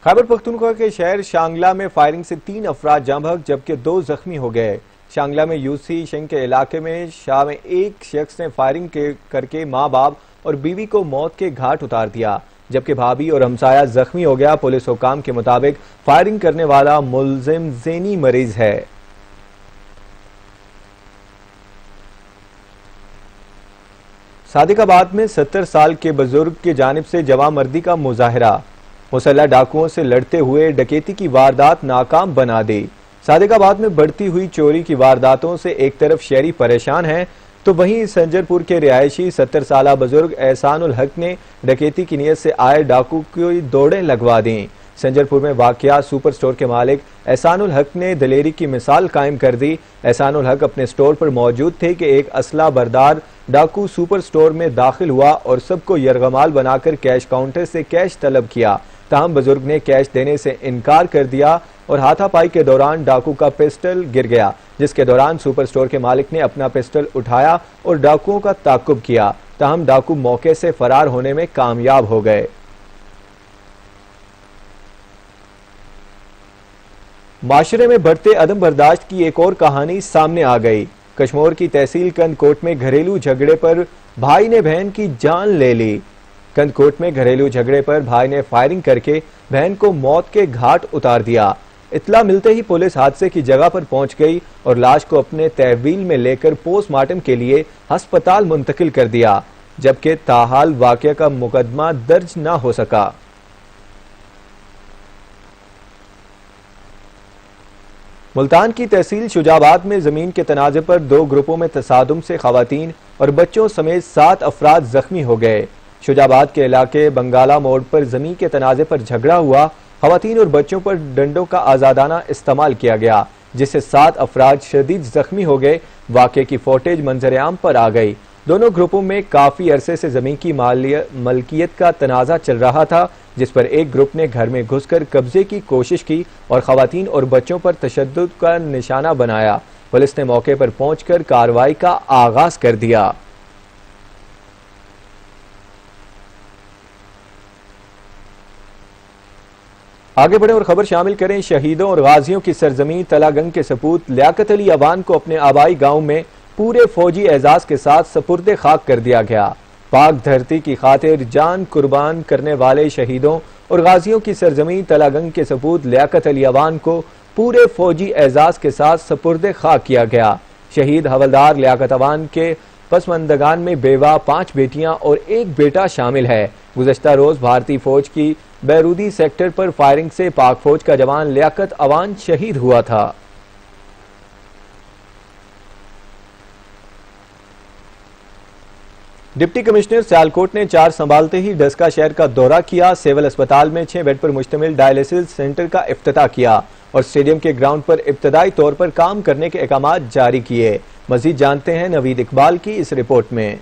खैबर पख्तूनख्वा के शहर शांगला में फायरिंग से 3 अफराद जाँ बहक जबकि 2 जख्मी हो गए। शांगला में यूसी शंग के इलाके में शाह में एक शख्स ने फायरिंग करके माँ बाप और बीवी को मौत के घाट उतार दिया, जबकि भाभी और हमसाया जख्मी हो गया। पुलिस हुकाम के मुताबिक फायरिंग करने वाला मुलजिम ज़हनी मरीज है। सादिकाबाद में 70 साल के बुजुर्ग की जानिब से जवामर्दी का मुजाहरा। मुसल्लह डाकुओं से लड़ते हुए डकैती की वारदात नाकाम बना दी। सादिकाबाद में बढ़ती हुई चोरी की वारदातों से एक तरफ शहरी परेशान हैं, तो वहीं संजरपुर के रिहायशी 70 साला बुजुर्ग एहसानुल हक ने डकैती की नीयत से आए डाकू की दौड़ें लगवा दी। संजरपुर में वाक़या सुपर स्टोर के मालिक एहसानुल हक ने दलेरी की मिसाल कायम कर दी। एहसानुल हक अपने स्टोर पर मौजूद थे कि एक असला बरदार डाकू सुपर स्टोर में दाखिल हुआ और सबको यरगमाल बनाकर कैश काउंटर से कैश तलब किया। ताहम बुजुर्ग ने कैश देने से इनकार कर दिया और हाथापाई के दौरान डाकू का पिस्टल गिर गया, जिसके दौरान सुपर स्टोर के मालिक ने अपना पिस्टल उठाया और डाकुओं का ताकुब किया। ताहम डाकू मौके से फरार होने में कामयाब हो गए। माशरे में बढ़ते अदम बर्दाश्त की एक और कहानी सामने आ गई। कश्मीर की तहसील कंदकोट में घरेलू झगड़े पर भाई ने बहन की जान ले ली। कंदकोट में घरेलू झगड़े पर भाई ने फायरिंग करके बहन को मौत के घाट उतार दिया। इत्तला मिलते ही पुलिस हादसे की जगह पर पहुंच गई और लाश को अपने तहवील में लेकर पोस्टमार्टम के लिए अस्पताल मुंतकिल कर दिया, जबकि ताहाल वाकया का मुकदमा दर्ज न हो सका। ملتان کی تحصیل شجاعت میں زمین کے تنازع پر 2 گروپوں میں تصادم سے خواتین اور بچوں سمیت 7 افراد زخمی ہو گئے۔ شجاعت کے علاقے بنگالہ موڑ پر زمین کے تنازع پر جھگڑا ہوا، خواتین اور بچوں پر ڈنڈوں کا آزادانہ استعمال کیا گیا، جس سے 7 افراد شدید زخمی ہو گئے۔ واقعے کی فوٹیج منظر عام پر آ گئی۔ دونوں گروپوں میں کافی عرصے سے زمین کی ملکیت کا تنازع چل رہا تھا، جس پر ایک گروپ نے گھر میں گھس کر قبضے کی کوشش کی اور خواتین اور بچوں پر تشدد کا نشانہ بنایا۔ پولیس نے موقع پر پہنچ کر کارروائی کا آغاز کر دیا۔ آگے بڑھیں اور خبر شامل کریں۔ شہیدوں اور غازیوں کی سرزمین تلہ گنگ کے سپوت لیاقت علی اوان کو اپنے آبائی گاؤں میں پورے فوجی اعزاز کے ساتھ سپرد خاک کر دیا گیا۔ پاک دھرتی کی خاطر جان قربان کرنے والے شہیدوں اور غازیوں کی سرزمین تلہ گنگ کے سپوت لیاقت علی اوان کو پورے فوجی اعزاز کے ساتھ سپرد خاک کیا گیا۔ شہید حوالدار لیاقت اوان کے پسماندگان میں بیوہ، 5 بیٹیاں اور 1 بیٹا شامل ہے۔ گزشتہ روز بھارتی فوج کی بیرودی سیکٹر پر فائرنگ سے پاک فوج کا جوان لیاقت اوان شہید ہوا تھا۔ ڈپٹی کمشنر سیالکوٹ نے 4 سنبھالتے ہی ڈسکا شہر کا دورہ کیا۔ سیول اسپتال میں 6 بیڈ پر مشتمل ڈائلیسس سینٹر کا افتتاح کیا اور اسٹیڈیم کے گراؤنڈ پر ابتدائی طور پر کام کرنے کے احکامات جاری کیے۔ مزید جانتے ہیں نوید اقبال کی اس رپورٹ میں۔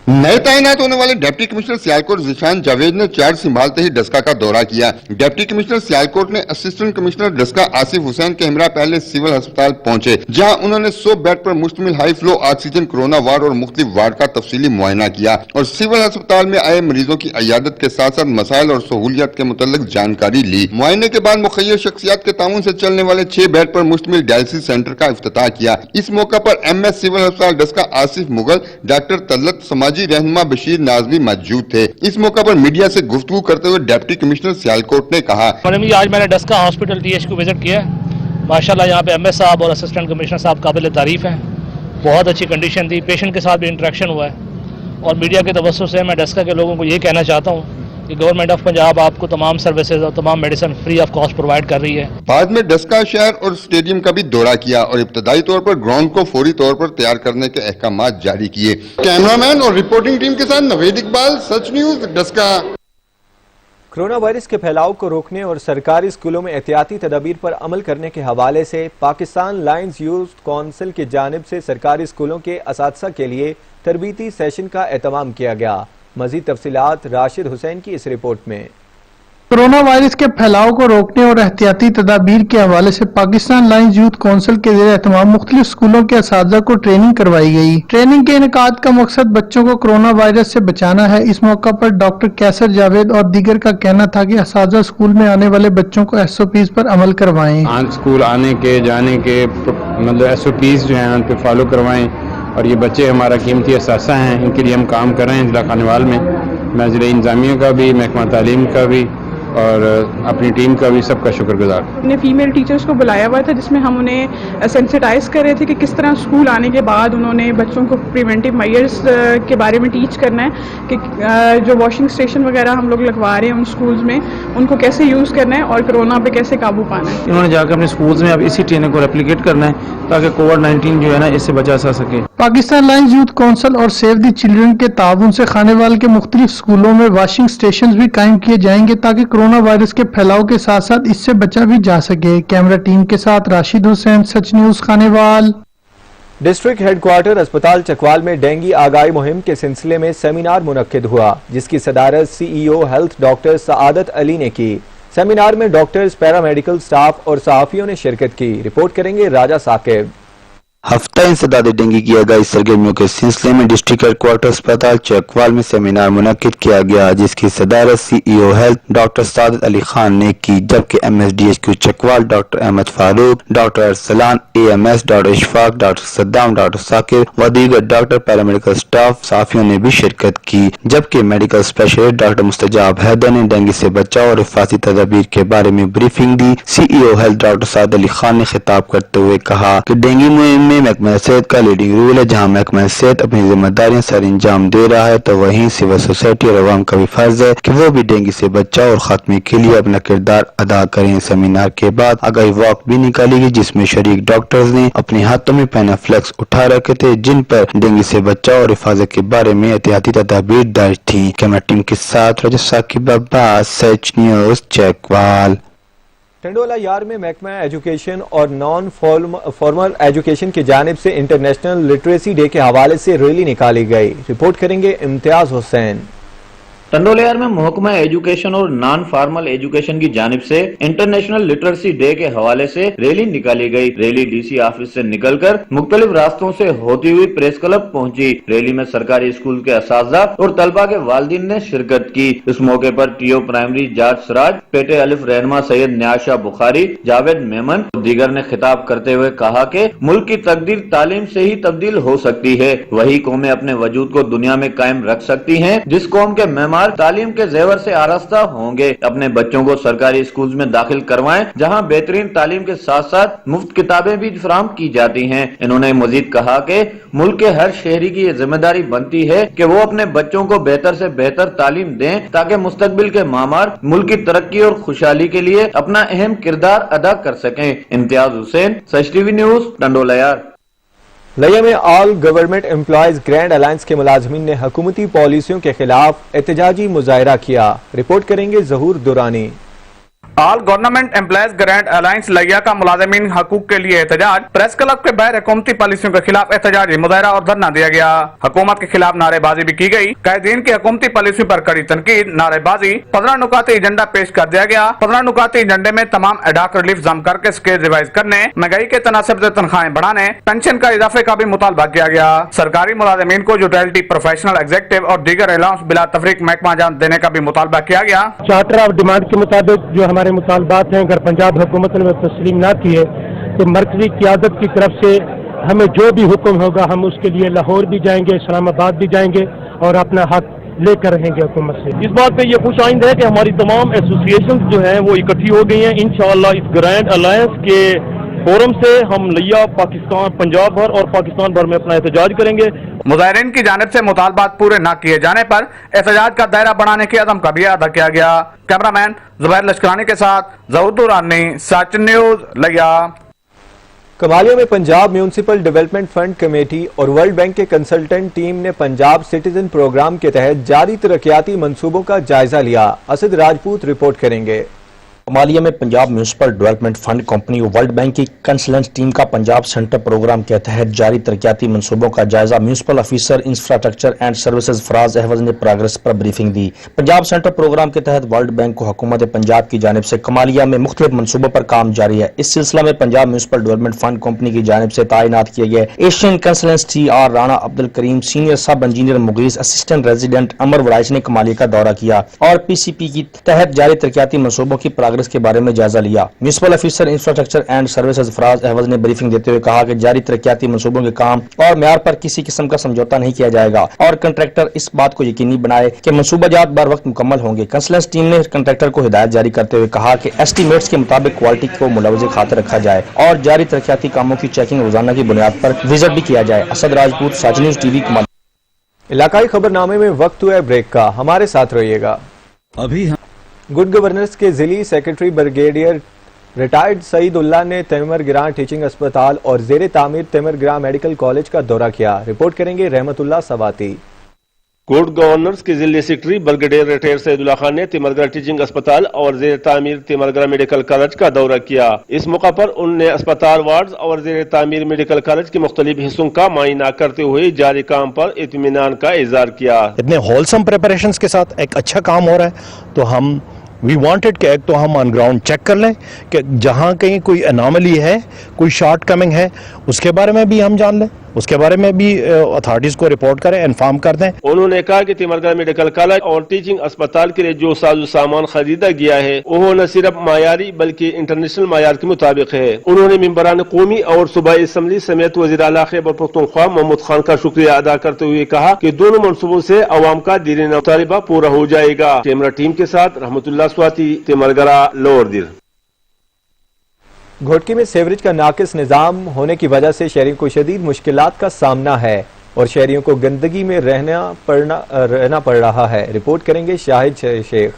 نئے تعینات ہونے والے ڈپٹی کمشنر سیالکوٹ ذیشان جاوید نے 4 سنبھالتے ہی ڈسکا کا دورہ کیا۔ ڈپٹی کمشنر سیالکوٹ نے اسسٹنٹ کمشنر ڈسکا آصف حسین کے ہمراہ پہلے سول ہسپتال پہنچے، جہاں انہوں نے 100 بیڈ پر مشتمل high flu oxygen corona ward اور مختلف وارڈ کا تفصیلی معائنہ کیا اور سول ہسپتال میں آئے مریضوں کی عیادت کے ساتھ ساتھ مسائل اور سہولیات کے متعلق جانکاری لی۔ معائنے کے بعد مخیر شخصیات کے تعاون سے چلنے والے 6 بیڈ پر مشتمل ڈائلیسس سینٹر کا افتتاح کیا۔ اس موقع پر ایم ایس سول ہسپتال ڈسکا آصف مغل، ڈاکٹر طلعت، سماجی رہنما بشیر نازمی موجود تھے۔ اس موقع پر میڈیا سے گفتگو کرتے ہوئے ڈپٹی کمشنر سیالکوٹ نے کہا، آج میں نے ڈسکا ہاسپٹل ٹی ایچ کو وزٹ کیا ہے۔ ماشاءاللہ یہاں پہ ایم ایس صاحب اور اسسٹنٹ کمشنر صاحب قابل تعریف ہیں، بہت اچھی کنڈیشن تھی، پیشنٹ کے ساتھ بھی انٹریکشن ہوا ہے اور میڈیا کے توسط سے میں ڈسکا کے لوگوں کو یہ کہنا چاہتا ہوں کہ گورنمنٹ آف پنجاب آپ کو تمام سروسز اور تمام medicine free of cost provide کر رہی ہے۔ بعد میں ڈسکا شہر اور اسٹیڈیم کا بھی دورہ کیا اور ابتدائی طور پر گراؤنڈ کو فوری طور پر تیار کرنے کے احکامات جاری کیے۔ کیمرامین اور رپورٹنگ ٹیم کے ساتھ نوید اقبال، سچ نیوز، ڈسکا۔ کرونا وائرس کے پھیلاؤ کو روکنے اور سرکاری اسکولوں میں احتیاطی تدابیر پر عمل کرنے کے حوالے سے پاکستان لائنز یوتھ کونسل کی جانب سے سرکاری اسکولوں کے اساتذہ کے لیے تربیتی سیشن کا اہتمام کیا گیا۔ مزید تفصیلات راشد حسین کی اس رپورٹ میں۔ کورونا وائرس کے پھیلاؤ کو روکنے اور احتیاطی تدابیر کے حوالے سے پاکستان لائنز یوتھ کونسل کے زیر اہتمام مختلف اسکولوں کے اساتذہ کو ٹریننگ کروائی گئی۔ ٹریننگ کے انعقاد کا مقصد بچوں کو کورونا وائرس سے بچانا ہے۔ اس موقع پر ڈاکٹر کیسر جاوید اور دیگر کا کہنا تھا کہ اساتذہ اسکول میں آنے والے بچوں کو SOPs پر عمل کروائیں۔ اسکول آنے کے جانے کے مطلب SOPs جو ہیں ان پہ فالو کروائیں اور یہ بچے ہمارا قیمتی اثاثہ ہیں، ان کے لیے ہم کام کر رہے ہیں ضلع خانوال میں۔ میں ضلع انتظامیہ کا بھی، محکمہ تعلیم کا بھی اور اپنی ٹیم کا بھی سب کا شکر گزار۔ ہم نے فیمیل ٹیچرز کو بلایا ہوا تھا جس میں ہم انہیں سینسٹائز کر رہے تھے کہ کس طرح اسکول آنے کے بعد انہوں نے بچوں کو پریونٹیو میئرز کے بارے میں ٹیچ کرنا ہے کہ جو واشنگ اسٹیشن وغیرہ ہم لوگ لگوا رہے ہیں ان اسکولز میں ان کو کیسے یوز کرنا ہے اور کرونا پہ کیسے قابو پانا ہے۔ انہوں نے جا کے اپنے اسکولز میں اب اسی ٹریننگ کو ریپلیکیٹ کرنا ہے تاکہ کووڈ-19 جو ہے نا اس سے بچا جا سکے۔ پاکستان لائنز یوتھ کونسل اور سیو دی چلڈرن کے تعاون سے خانوال کے مختلف اسکولوں میں واشنگ اسٹیشنز بھی قائم کیے جائیں گے تاکہ کورونا وائرس کے پھیلاؤ کے ساتھ ساتھ اس سے بچا بھی جا سکے۔ کیمرہ ٹیم کے ساتھ Rashid Hussain, Sach news Khanewal. District head quarter اسپتال چکوال میں ڈینگی آگاہی مہم کے سلسلے میں سیمینار منعقد ہوا جس کی صدارت CEO ہیلتھ ڈاکٹر سعادت علی نے کی۔ سیمینار میں ڈاکٹرز، پیرامیڈیکل سٹاف اور صحافیوں نے شرکت کی۔ رپورٹ کریں گے راجہ ثاقب۔ ہفتہ انسداد ڈینگی کی آگاہی سرگرمیوں کے سلسلے میں ڈسٹرکٹ ہیڈ کوارٹر اسپتال چکوال میں سیمینار منعقد کیا گیا جس کی صدارت CEO ہیلتھ ڈاکٹر سعادت علی خان نے کی، جبکہ MSDHQ Chakwal doctor Ahmad Farooq, doctor Arslan, AMS doctor Ashfaq, doctor Saddam, doctor Saqib و دیگر ڈاکٹر پیرامیڈیکل سٹاف صحافیوں نے بھی شرکت کی، جبکہ میڈیکل اسپیشلسٹ ڈاکٹر مستجاب حیدر نے ڈینگی سے بچاؤ اور حفاظتی تدابیر کے بارے میں بریفنگ دی۔ CEO ہیلتھ ڈاکٹر سعادت علی خان نے خطاب کرتے ہوئے کہا کہ ڈینگی مہم में महकमा सेहत का लीडिंग रोल है। जहाँ महकमा सेहत अपनी जिम्मेदारियां सर अंजाम दे रहा है तो वहीं सिविल सोसाइटी और अवाम का भी फर्ज है कि वो भी डेंगू से बचाव और खात्मे के लिए अपना किरदार अदा करें। सेमिनार के बाद आगाही वॉक भी निकाली गई जिसमें शरीक डॉक्टर्स ने अपने हाथों में पेनाफ्लेक्स उठा रखे थे जिन पर डेंगू से बचाव और हिफाजत के बारे में एहतियाती तदाबीर दर्ज थी। कैमरा टीम के साथ रजत साकिब अब्बास, सच न्यूज, चकवाल। टंडोला यार में महकमा एजुकेशन और नॉन फॉर्मल एजुकेशन की जानिब से इंटरनेशनल लिटरेसी डे के हवाले से रैली निकाली गई। रिपोर्ट करेंगे इम्तियाज हुसैन। टंडोलियार में महकमा एजुकेशन और नॉन फॉर्मल एजुकेशन की जानिब से इंटरनेशनल लिटरेसी डे के हवाले से रैली निकाली गई। रैली डीसी ऑफिस से निकलकर मुख्तलिफ रास्तों से होती हुई प्रेस क्लब पहुंची। रैली में सरकारी स्कूल के असातिज़ा और तलबा के वालिदीन ने शिरकत की। इस मौके पर टीओ प्राइमरी जाट सराज, पेटे अलिफ रहनुमा सैयद न्याशा बुखारी, जावेद मेमन और दीगर ने खिताब करते हुए कहा कि मुल्क की तकदीर तालीम से ही तब्दील हो सकती है। वही कौमें अपने वजूद को दुनिया में कायम रख सकती हैं जिस कौम के मेहमान तालीम के जेवर से आरास्ता होंगे। अपने बच्चों को सरकारी स्कूल में दाखिल करवाएं जहां बेहतरीन तालीम के साथ साथ मुफ्त किताबें भी फराहम की जाती हैं। इन्होंने मजीद कहा कि मुल्क के हर शहरी की ये जिम्मेदारी बनती है कि वो अपने बच्चों को बेहतर से बेहतर तालीम दें ताकि मुस्तकबिल के मामार मुल्क की तरक्की और खुशहाली के लिए अपना अहम किरदार अदा कर सकें। इम्तियाज हुसैन, सच टीवी न्यूज, टंडोला यार। लिया में all government employees grand alliance के मुलाजमीन ने हुकूमती पॉलिसियों के खिलाफ एहतजाजी मुजाहरा किया। रिपोर्ट करेंगे Zahoor Durrani. All government employees grand alliance लिया का मुलाजमीन हकूक के लिए एहतजाज। प्रेस क्लब के बाहर हुकूमती पॉलिसियों के खिलाफ एहतजाजी मुजाहरा और धरना दिया गया। हुकूमत के खिलाफ नारेबाजी भी की गई। कायदीन की हुकूमती पॉलिसियों पर कड़ी तनकीद, नारेबाजी। 15 नुकाती एजेंडा पेश कर दिया गया। 15 नुकाती एजेंडे में तमाम एडाक रिलीफ जम करके स्केल रिवाइज करने, महंगाई के तनासब से तनख्वाहें बढ़ाने, पेंशन का इजाफे का भी मुतालबा किया गया। सरकारी मुलाजमीन को यूटिलिटी, प्रोफेशनल, एग्जीक्यूटिव और दीगर अलाउंस बिला तफरीक महकमा जान देने का भी मुतालबा किया गया। चार्टर ऑफ डिमांड के मुताबिक जो हमारे मुतालबात हैं अगर पंजाब हुकूमत ने तस्लीम ना किए तो मरकजी क़यादत की तरफ से हमें जो भी हुक्म होगा हम उसके लिए लाहौर भी जाएंगे, इस्लामाबाद भी जाएंगे और अपना हक लेकर रहेंगे हुकूमत से। इस बात पे ये खुश आइंद है कि हमारी तमाम एसोसिएशन जो हैं वो इकट्ठी हो गई हैं। इंशाअल्लाह इस ग्रैंड अलायंस के फोरम से हम लिया पाकिस्तान, पंजाब भर और पाकिस्तान भर में अपना एहतजाज करेंगे। मुजाहिरीन की जानिब से मुतालबात पूरे न किए जाने पर एहतजाज का दायरा बढ़ाने के अदम का भी अदा किया गया। कैमरामैन जुबैर लश्करानी के साथ जहूर दुरानी, सच न्यूज, लिया। कमालिया में Punjab municipal development fund committee और वर्ल्ड बैंक के कंसल्टेंट टीम ने पंजाब सिटीजन प्रोग्राम के तहत जारी तरक्याती मंसूबों का जायजा लिया। असद राजपूत रिपोर्ट करेंगे। कमालिया में Punjab municipal development fund company और वर्ल्ड बैंक की कंसल्टेंट टीम का पंजाब सेंटर प्रोग्राम के तहत जारी तरक्याती मंसूबों का जायजा municipal officer infrastructure and services Faraz Ahwaz ने प्रोग्रेस पर ब्रीफिंग दी। पंजाब सेंटर प्रोग्राम के तहत वर्ल्ड बैंक को हुकूमत पंजाब की जानिब से कमालिया में मुख्तलिफ मंसूबों पर काम जारी है। इस सिलसिला में Punjab municipal development fund company की जानिब से तैनात किए गए Asian consultant TR Rana Abdul Karim, senior sub engineer Mughees, assistant resident Amar Warraich ने कमालिया का दौरा किया और PCP की तहत जारी तरक्याती मंसूबों की प्रोग्रेस के बारे में जायजा लिया। Municipal officer infrastructure and services Faraz Ahwaz ने ब्रीफिंग देते हुए कहा कि जारी तरक्याती मंसूबों के काम और म्यार पर किसी किस्म का समझौता नहीं किया जाएगा और कंट्रैक्टर इस बात को यकीनी बनाए कि मंसूबाजात बर वक्त मुकम्मल होंगे। कंसल्टेंट टीम ने कंट्रैक्टर को हिदायत जारी करते हुए कहा कि एस्टीमेट्स के मुताबिक क्वालिटी को मुलवज़े खातिर रखा जाए और जारी तरक्याती कामों की चेकिंग रोजाना की बुनियाद पर विजिट भी किया जाए। असद राजपूत, सच न्यूज टीवी, कमाल। इलाकाई खबरनामे में वक्त हुआ है ब्रेक का, हमारे साथ रहिएगा। अभी गुड गवर्नेंस के जिली secretary brigadier retired Saeed Ullah ने तैमर गिरां टीचिंग अस्पताल और जेर तामीर तैमर गिरां मेडिकल कॉलेज का दौरा किया। रिपोर्ट करेंगे रहमतुल्लाह सवाती। गुड गवर्नेंस के जिले secretary brigadier retired Saidullah Khan ने तिमरगरा टीचिंग अस्पताल और जेर तामीर तिमरगरा मेडिकल कॉलेज का दौरा किया। इस मौका पर उन्होंने अस्पताल वार्ड और जेर तामीर मेडिकल कॉलेज के मुख्तलिफ हिस्सों का मायना करते हुए जारी काम पर इत्मीनान का इजहार किया। इतने होलसम प्रिपरेशंस के साथ एक अच्छा काम हो रहा है तो हम वांटेड कि एक तो हम ऑन ग्राउंड चेक कर लें कि जहां कहीं कोई अनोमली है, कोई शॉर्ट कमिंग है, उसके बारे में भी हम जान लें, उसके बारे में भी अथॉरिटीज को रिपोर्ट करें, इन्फॉर्म कर दें। उन्होंने कहा कि तिमरगरा मेडिकल कॉलेज और टीचिंग अस्पताल के लिए जो साजो सामान खरीदा गया है वो न सिर्फ मायारी बल्कि इंटरनेशनल मायार के मुताबिक है। उन्होंने मेंबरान कौमी और सूबाई असम्बली समेत वज़ीर आला खैबर पख्तूनख्वा मोहम्मद खान का शुक्रिया अदा करते हुए कहा कि दोनों मनसूबों से अवाम का दीन मुतालिबा पूरा हो जाएगा। कैमरा टीम के साथ रहमतुल्लाह स्वाति, तिमरगरा, लोअर दिल। گھوٹکی میں سیوریج کا ناقص نظام ہونے کی وجہ سے شہریوں کو شدید مشکلات کا سامنا ہے اور شہریوں کو گندگی میں رہنا پڑ رہا ہے. رپورٹ کریں گے شاہد شیخ.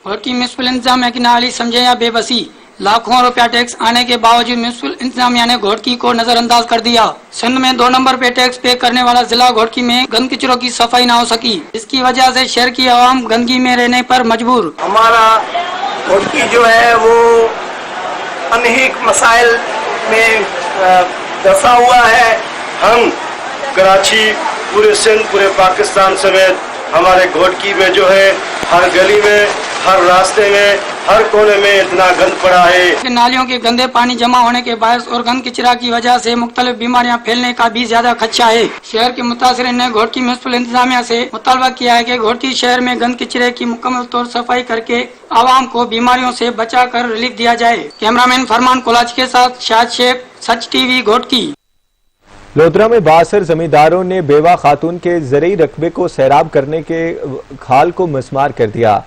گھوٹکی میونسپل انتظامیہ کی نااہلی سمجھے یا بے بسی، لاکھوں روپیہ ٹیکس آنے کے باوجود میونسپل انتظامیہ نے گھوٹکی کو نظر انداز کر دیا. سندھ میں 2 نمبر پہ ٹیکس پے کرنے والا ضلع گھوٹکی میں گند کچروں کی صفائی نہ ہو سکی، اس کی وجہ سے شہر کی عوام گندگی میں رہنے پر مجبور. ہمارا گھوٹکی جو ہے وہ انہیک مسائل میں دھنسا ہوا ہے. ہم کراچی، پورے سندھ، پورے پاکستان سمیت ہمارے گھوٹکی میں جو ہے ہر گلی میں، ہر راستے میں، ہر کونے میں اتنا گند پڑا ہے. نالیوں کے گندے پانی جمع ہونے کے باعث اور گند کچرا کی وجہ سے مختلف بیماریاں پھیلنے کا بھی زیادہ خدشہ ہے. شہر کے متاثرین نے گھوٹکی میونسپل انتظامیہ سے مطالبہ کیا ہے کہ گھوٹکی شہر میں گند کچرے کی مکمل طور صفائی کر کے عوام کو بیماریوں سے بچا کر ریلیف دیا جائے. کیمرامین فرمان کولاچ کے ساتھ شاہد شیخ، سچ ٹی وی، گھوٹکی. لودھرا میں بااثر زمینداروں نے بیوہ خاتون کے زرعی رقبے کو سیراب کرنے کے کھال کو مسمار کر دیا.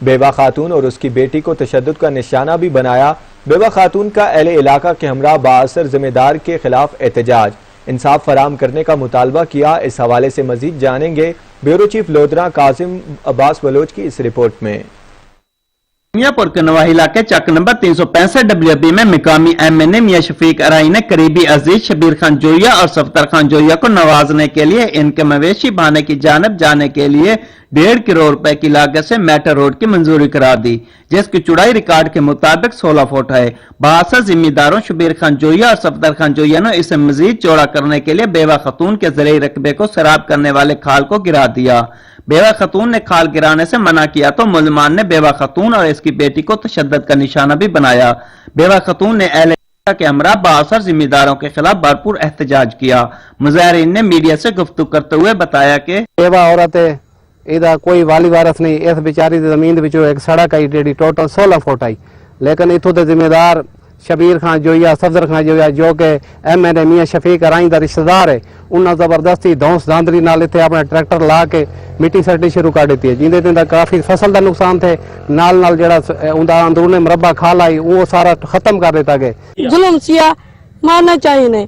بیوہ خاتون اور اس کی بیٹی کو تشدد کا نشانہ بھی بنایا. بیوہ خاتون کا اہل علاقہ کے ہمراہ بااثر زمیندار کے خلاف احتجاج، انصاف فراہم کرنے کا مطالبہ کیا. اس حوالے سے مزید جانیں گے بیورو چیف لودھرا قاسم عباس بلوچ کی اس رپورٹ میں. میاں پور کے نواحی علاقے چک نمبر 365 WB میں مقامی MNA میاں شفیق ارائی نے قریبی عزیز شبیر خان جویا اور صفدر خان جویا کو نوازنے کے لیے ان کے مویشی بھانے کی جانب جانے کے لیے 1.5 کروڑ روپے کی لاگت سے میٹر روڈ کی منظوری کرا دی، جس کی چوڑائی ریکارڈ کے مطابق 16 فٹ ہے. بااثر ذمہ داروں شبیر خان جویا اور صفدر خان جویا نے اسے مزید چوڑا کرنے کے لیے بیوہ خاتون کے زرعی رقبے کو سیراب کرنے والے کھال کو گرا دیا. بیوہ خاتون نے کھال گرانے سے منع کیا تو ملزمان نے بیوہ خاتون اور اس کی بیٹی کو تشدد کا نشانہ بھی بنایا. بیوہ خاتون نے اہل کے ہمراہ بااثر ذمہ داروں کے خلاف بھرپور احتجاج کیا. مظاہرین نے میڈیا سے گفتگو کرتے ہوئے بتایا کہ بیوہ عورت ہے، ਇਹਦਾ ਕੋਈ ਵਾਲੀ ਵਾਰਸ ਨਹੀਂ. ਇਸ ਵਿਚਾਰੀ ਦੀ ਜ਼ਮੀਨ ਦੇ ਵਿੱਚੋਂ ਇੱਕ ਸੜਕ ਆਈ ਜਿਹੜੀ ਟੋਟਲ 16 ਫੁੱਟ ਆਈ, ਲੇਕਿਨ ਇਥੋਂ ਦੇ ਜ਼ਿੰਮੇਦਾਰ ਸ਼ਬੀਰ ਖਾਨ ਜੋਈਆ, ਸਫਦਰ ਖਾਨ ਜੋਈਆ ਜੋ ਕਿ MNA ਮੀਆਂ ਸ਼ਫੀਕ ਅਰਾਈ ਦਾ ਰਿਸ਼ਤੇਦਾਰ ਹੈ, ਉਹਨਾਂ ਜ਼ਬਰਦਸਤੀ ਧੌਂਸ ਦਾਂਦਰੀ ਨਾਲ ਇੱਥੇ ਆਪਣਾ ਟਰੈਕਟਰ ਲਾ ਕੇ ਮਿੱਟੀ ਸੱਟਣੀ ਸ਼ੁਰੂ ਕਰ ਦਿੱਤੀ ਹੈ, ਜਿਹਦੇ ਤੇ ਕਾਫੀ ਫਸਲ ਦਾ ਨੁਕਸਾਨ ਥੇ, ਨਾਲ ਜਿਹੜਾ ਉਹਦਾ ਅੰਦਰੂਨੇ ਮਰਬਾ ਖਾਲ ਆਈ ਉਹ ਸਾਰਾ ਖਤਮ ਕਰ ਦਿੱਤਾ ਗਿਆ. जुल्म सिया मारना चाहिए,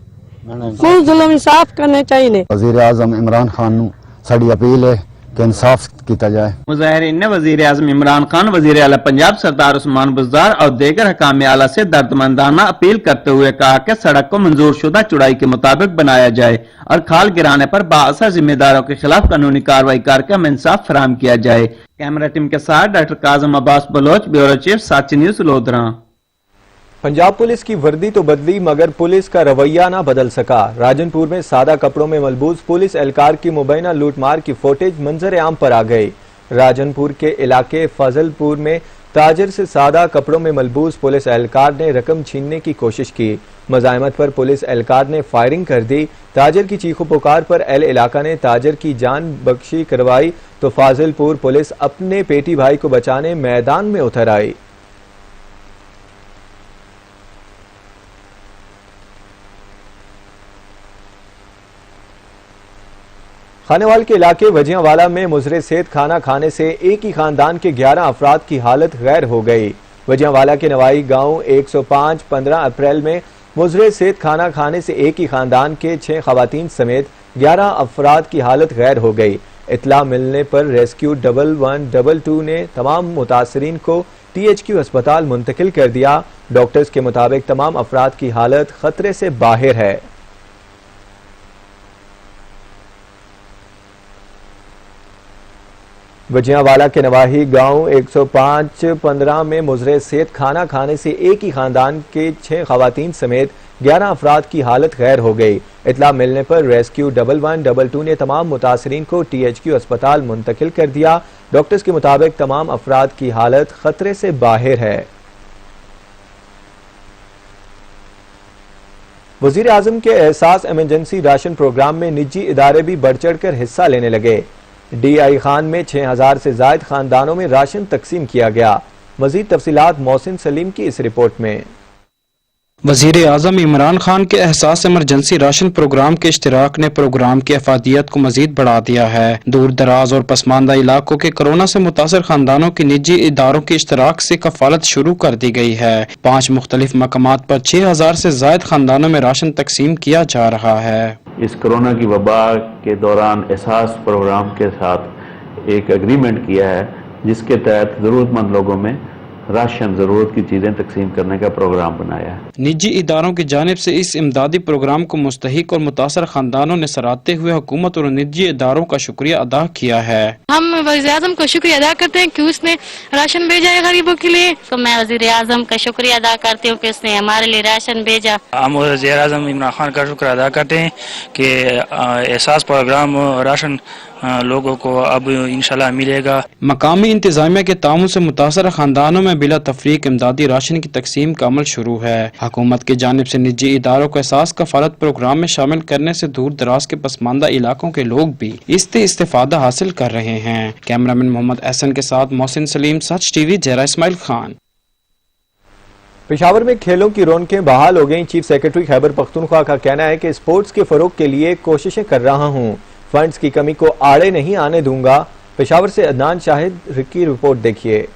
कोई जुल्म इंसाफ करने चाहिए. वज़ीर आज़म इमरान खान नूं साडी अपील है कि इंसाफ किया जाए. مظاہرین نے وزیر اعظم عمران خان، وزیر اعلیٰ پنجاب سردار عثمان بزدار اور دیگر حکام اعلیٰ سے دردمندانہ اپیل کرتے ہوئے کہا کہ سڑک کو منظور شدہ چوڑائی کے مطابق بنایا جائے اور کھال گرانے پر بااثر ذمہ داروں کے خلاف قانونی کارروائی کر کے انصاف فراہم کیا جائے. کیمرہ ٹیم کے ساتھ ڈاکٹر قاسم عباس بلوچ، بیورو چیف، سچ نیوز، لودھرا. پنجاب پولیس کی وردی تو بدلی مگر پولیس کا رویہ نہ بدل سکا. راجن پور میں سادہ کپڑوں میں ملبوس پولیس اہلکار کی مبینہ لوٹ مار کی فوٹیج منظر عام پر آ گئی. راجن پور کے علاقے فضل پور میں تاجر سے سادہ کپڑوں میں ملبوس پولیس اہلکار نے رقم چھیننے کی کوشش کی. مزاحمت پر پولیس اہلکار نے فائرنگ کر دی. تاجر کی چیخ و پکار پر اہل علاقہ نے تاجر کی جان بخشی کروائی تو فاضل پور پولیس اپنے پیٹی بھائی کو بچانے میدان میں اتر آئی. خانیوال کے علاقے وجیاں والا میں مضر صحت کھانا کھانے سے ایک ہی خاندان کے 11 افراد کی حالت غیر ہو گئی. وجیاں والا کے نوائی گاؤں 105 15 اپریل میں مضر صحت کھانا کھانے سے ایک ہی خاندان کے 6 خواتین سمیت 11 افراد کی حالت غیر ہو گئی. اطلاع ملنے پر ریسکیو 1122 نے تمام متاثرین کو THQ ہسپتال منتقل کر دیا. ڈاکٹرز کے مطابق تمام افراد کی حالت خطرے سے باہر ہے. وجیاں والا کے نواحی گاؤں 105 15 میں مضر صحت کھانا کھانے سے ایک ہی خاندان کے 6 خواتین سمیت 11 افراد کی حالت غیر ہو گئی. اطلاع ملنے پر ریسکیو 1122 نے تمام متاثرین کو THQ ہسپتال منتقل کر دیا. ڈاکٹرز کے مطابق تمام افراد کی حالت خطرے سے باہر ہے. وزیر اعظم کے احساس ایمرجنسی راشن پروگرام میں نجی ادارے بھی بڑھ چڑھ کر حصہ لینے لگے. DI خان میں 6000 سے زائد خاندانوں میں راشن تقسیم کیا گیا. مزید تفصیلات محسن سلیم کی اس رپورٹ میں. वजीर आज़म इमरान खान के एहसास इमरजेंसी राशन प्रोग्राम के इश्तिराक ने प्रोग्राम की अफादियत को मजीद बढ़ा दिया है। दूर दराज और पसमानदा इलाकों के कोरोना से मुतासर खानदानों की निजी इदारों के इश्तिराक से कफालत शुरू कर दी गई है। 5 मुख्तलिफ मकामात पर 6000 से जायद खानदानों में राशन तकसीम किया जा रहा है। इस कोरोना की वबा के दौरान एहसास प्रोग्राम के साथ एक एग्रीमेंट किया है जिसके तहत ज़रूरतमंद लोगों में राशन ज़रूरत की चीज़ें तकसीम करने का प्रोग्राम बनाया है। निजी इदारों की जानिब से इस इमदादी प्रोग्राम को मुस्तहिक और मुतासर खानदानों ने सराहते हुए हुकूमत और निजी इदारों का शुक्रिया अदा किया है। हम वज़ीर आज़म का शुक्रिया अदा करते हैं कि उसने राशन भेजा है गरीबों के लिए। तो मैं वज़ीर आज़म का शुक्रिया अदा करती हूँ कि उसने हमारे लिए राशन भेजा। हम वज़ीर आज़म इमरान खान का शुक्रिया अदा करते हैं कि एहसास प्रोग्राम राशन लोगों को अब इंशाल्लाह मिलेगा। मकामी इंतजामिया के ताउन से मुतासर खानदानों में बिला तफरीक इमदादी राशन की तकसीम का अमल शुरू है। हुकूमत की जानिब से निजी इदारों को एहसास कफालत प्रोग्राम में शामिल करने से दूर दराज के पसमानदा इलाकों के लोग भी इससे इस्तेफादा हासिल कर रहे हैं। कैमरामैन मोहम्मद एहसन के साथ मोहसिन सलीम, सच टीवी, जहरा इस्माइल खान। पेशावर में खेलों की रौनकें बहाल हो गईं। चीफ सेक्रेटरी खैबर पख्तूनख्वा का कहना है कि स्पोर्ट्स के फरोग के लिए कोशिशें कर रहा हूं, फंड्स की कमी को आड़े नहीं आने दूंगा। पेशावर से अदनान शाहिद की रिपोर्ट देखिए।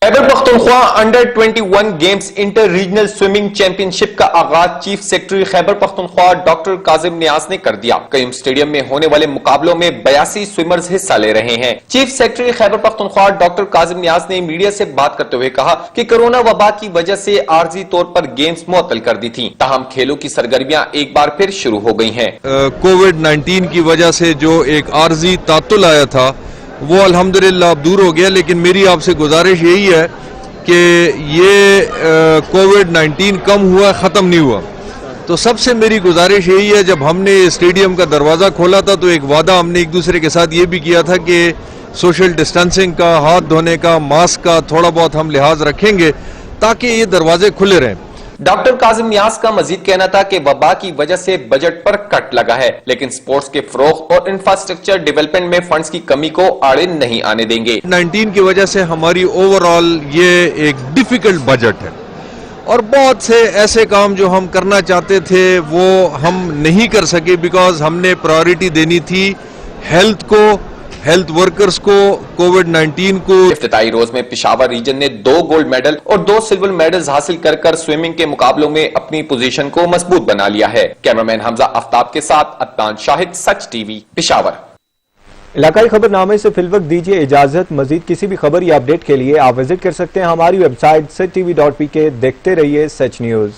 Khyber Pakhtunkhwa under 21 games inter regional swimming championship का आगाज chief secretary Khyber Pakhtunkhwa doctor Kazim Niaz ने कर दिया। कयूम स्टेडियम में होने वाले मुकाबलों में 82 स्विमर्स हिस्सा ले रहे हैं। Chief secretary Khyber Pakhtunkhwa doctor Kazim Niaz ने मीडिया से बात करते हुए कहा कि कोरोना वबा की वजह से आर्जी तौर पर गेम्स मुअत्तल कर दी थी, ताहम खेलों की सरगर्मियां एक बार फिर शुरू हो गई हैं। कोविड-19 की वजह से जो एक आर्जी तातुल आया था वो अल्हम्दुलिल्लाह अब दूर हो गया, लेकिन मेरी आपसे गुजारिश यही है कि ये कोविड-19 कम हुआ, ख़त्म नहीं हुआ। तो सबसे मेरी गुजारिश यही है, जब हमने स्टेडियम का दरवाज़ा खोला था तो एक वादा हमने एक दूसरे के साथ ये भी किया था कि सोशल डिस्टेंसिंग का, हाथ धोने का, मास्क का थोड़ा बहुत हम लिहाज रखेंगे ताकि ये दरवाजे खुले रहें। डॉक्टर काजिम नियाज का मजीद कहना था कि वबा की वजह से बजट पर कट लगा है, लेकिन स्पोर्ट्स के फरोग और इंफ्रास्ट्रक्चर डेवलपमेंट में फंड्स की कमी को आड़े नहीं आने देंगे। 19 की वजह से हमारी ओवरऑल ये एक डिफिकल्ट बजट है और बहुत से ऐसे काम जो हम करना चाहते थे वो हम नहीं कर सके बिकॉज हमने प्रायोरिटी देनी थी हेल्थ को, हेल्थ वर्कर्स को, कोविड-19 को। इफ्तिताई रोज में पेशावर रीजन ने 2 गोल्ड मेडल और 2 सिल्वर मेडल्स हासिल कर स्विमिंग के मुकाबलों में अपनी पोजीशन को मजबूत बना लिया है। कैमरामैन हमजा आफ्ताब के साथ अदनान शाहिद, सच टीवी, पेशावर। इलाकाई खबरनामे से फिलवक्त दीजिए इजाजत। मजीद किसी भी खबर या अपडेट के लिए आप विजिट कर सकते हैं हमारी वेबसाइट sach.tv.pk। देखते रहिए सच न्यूज।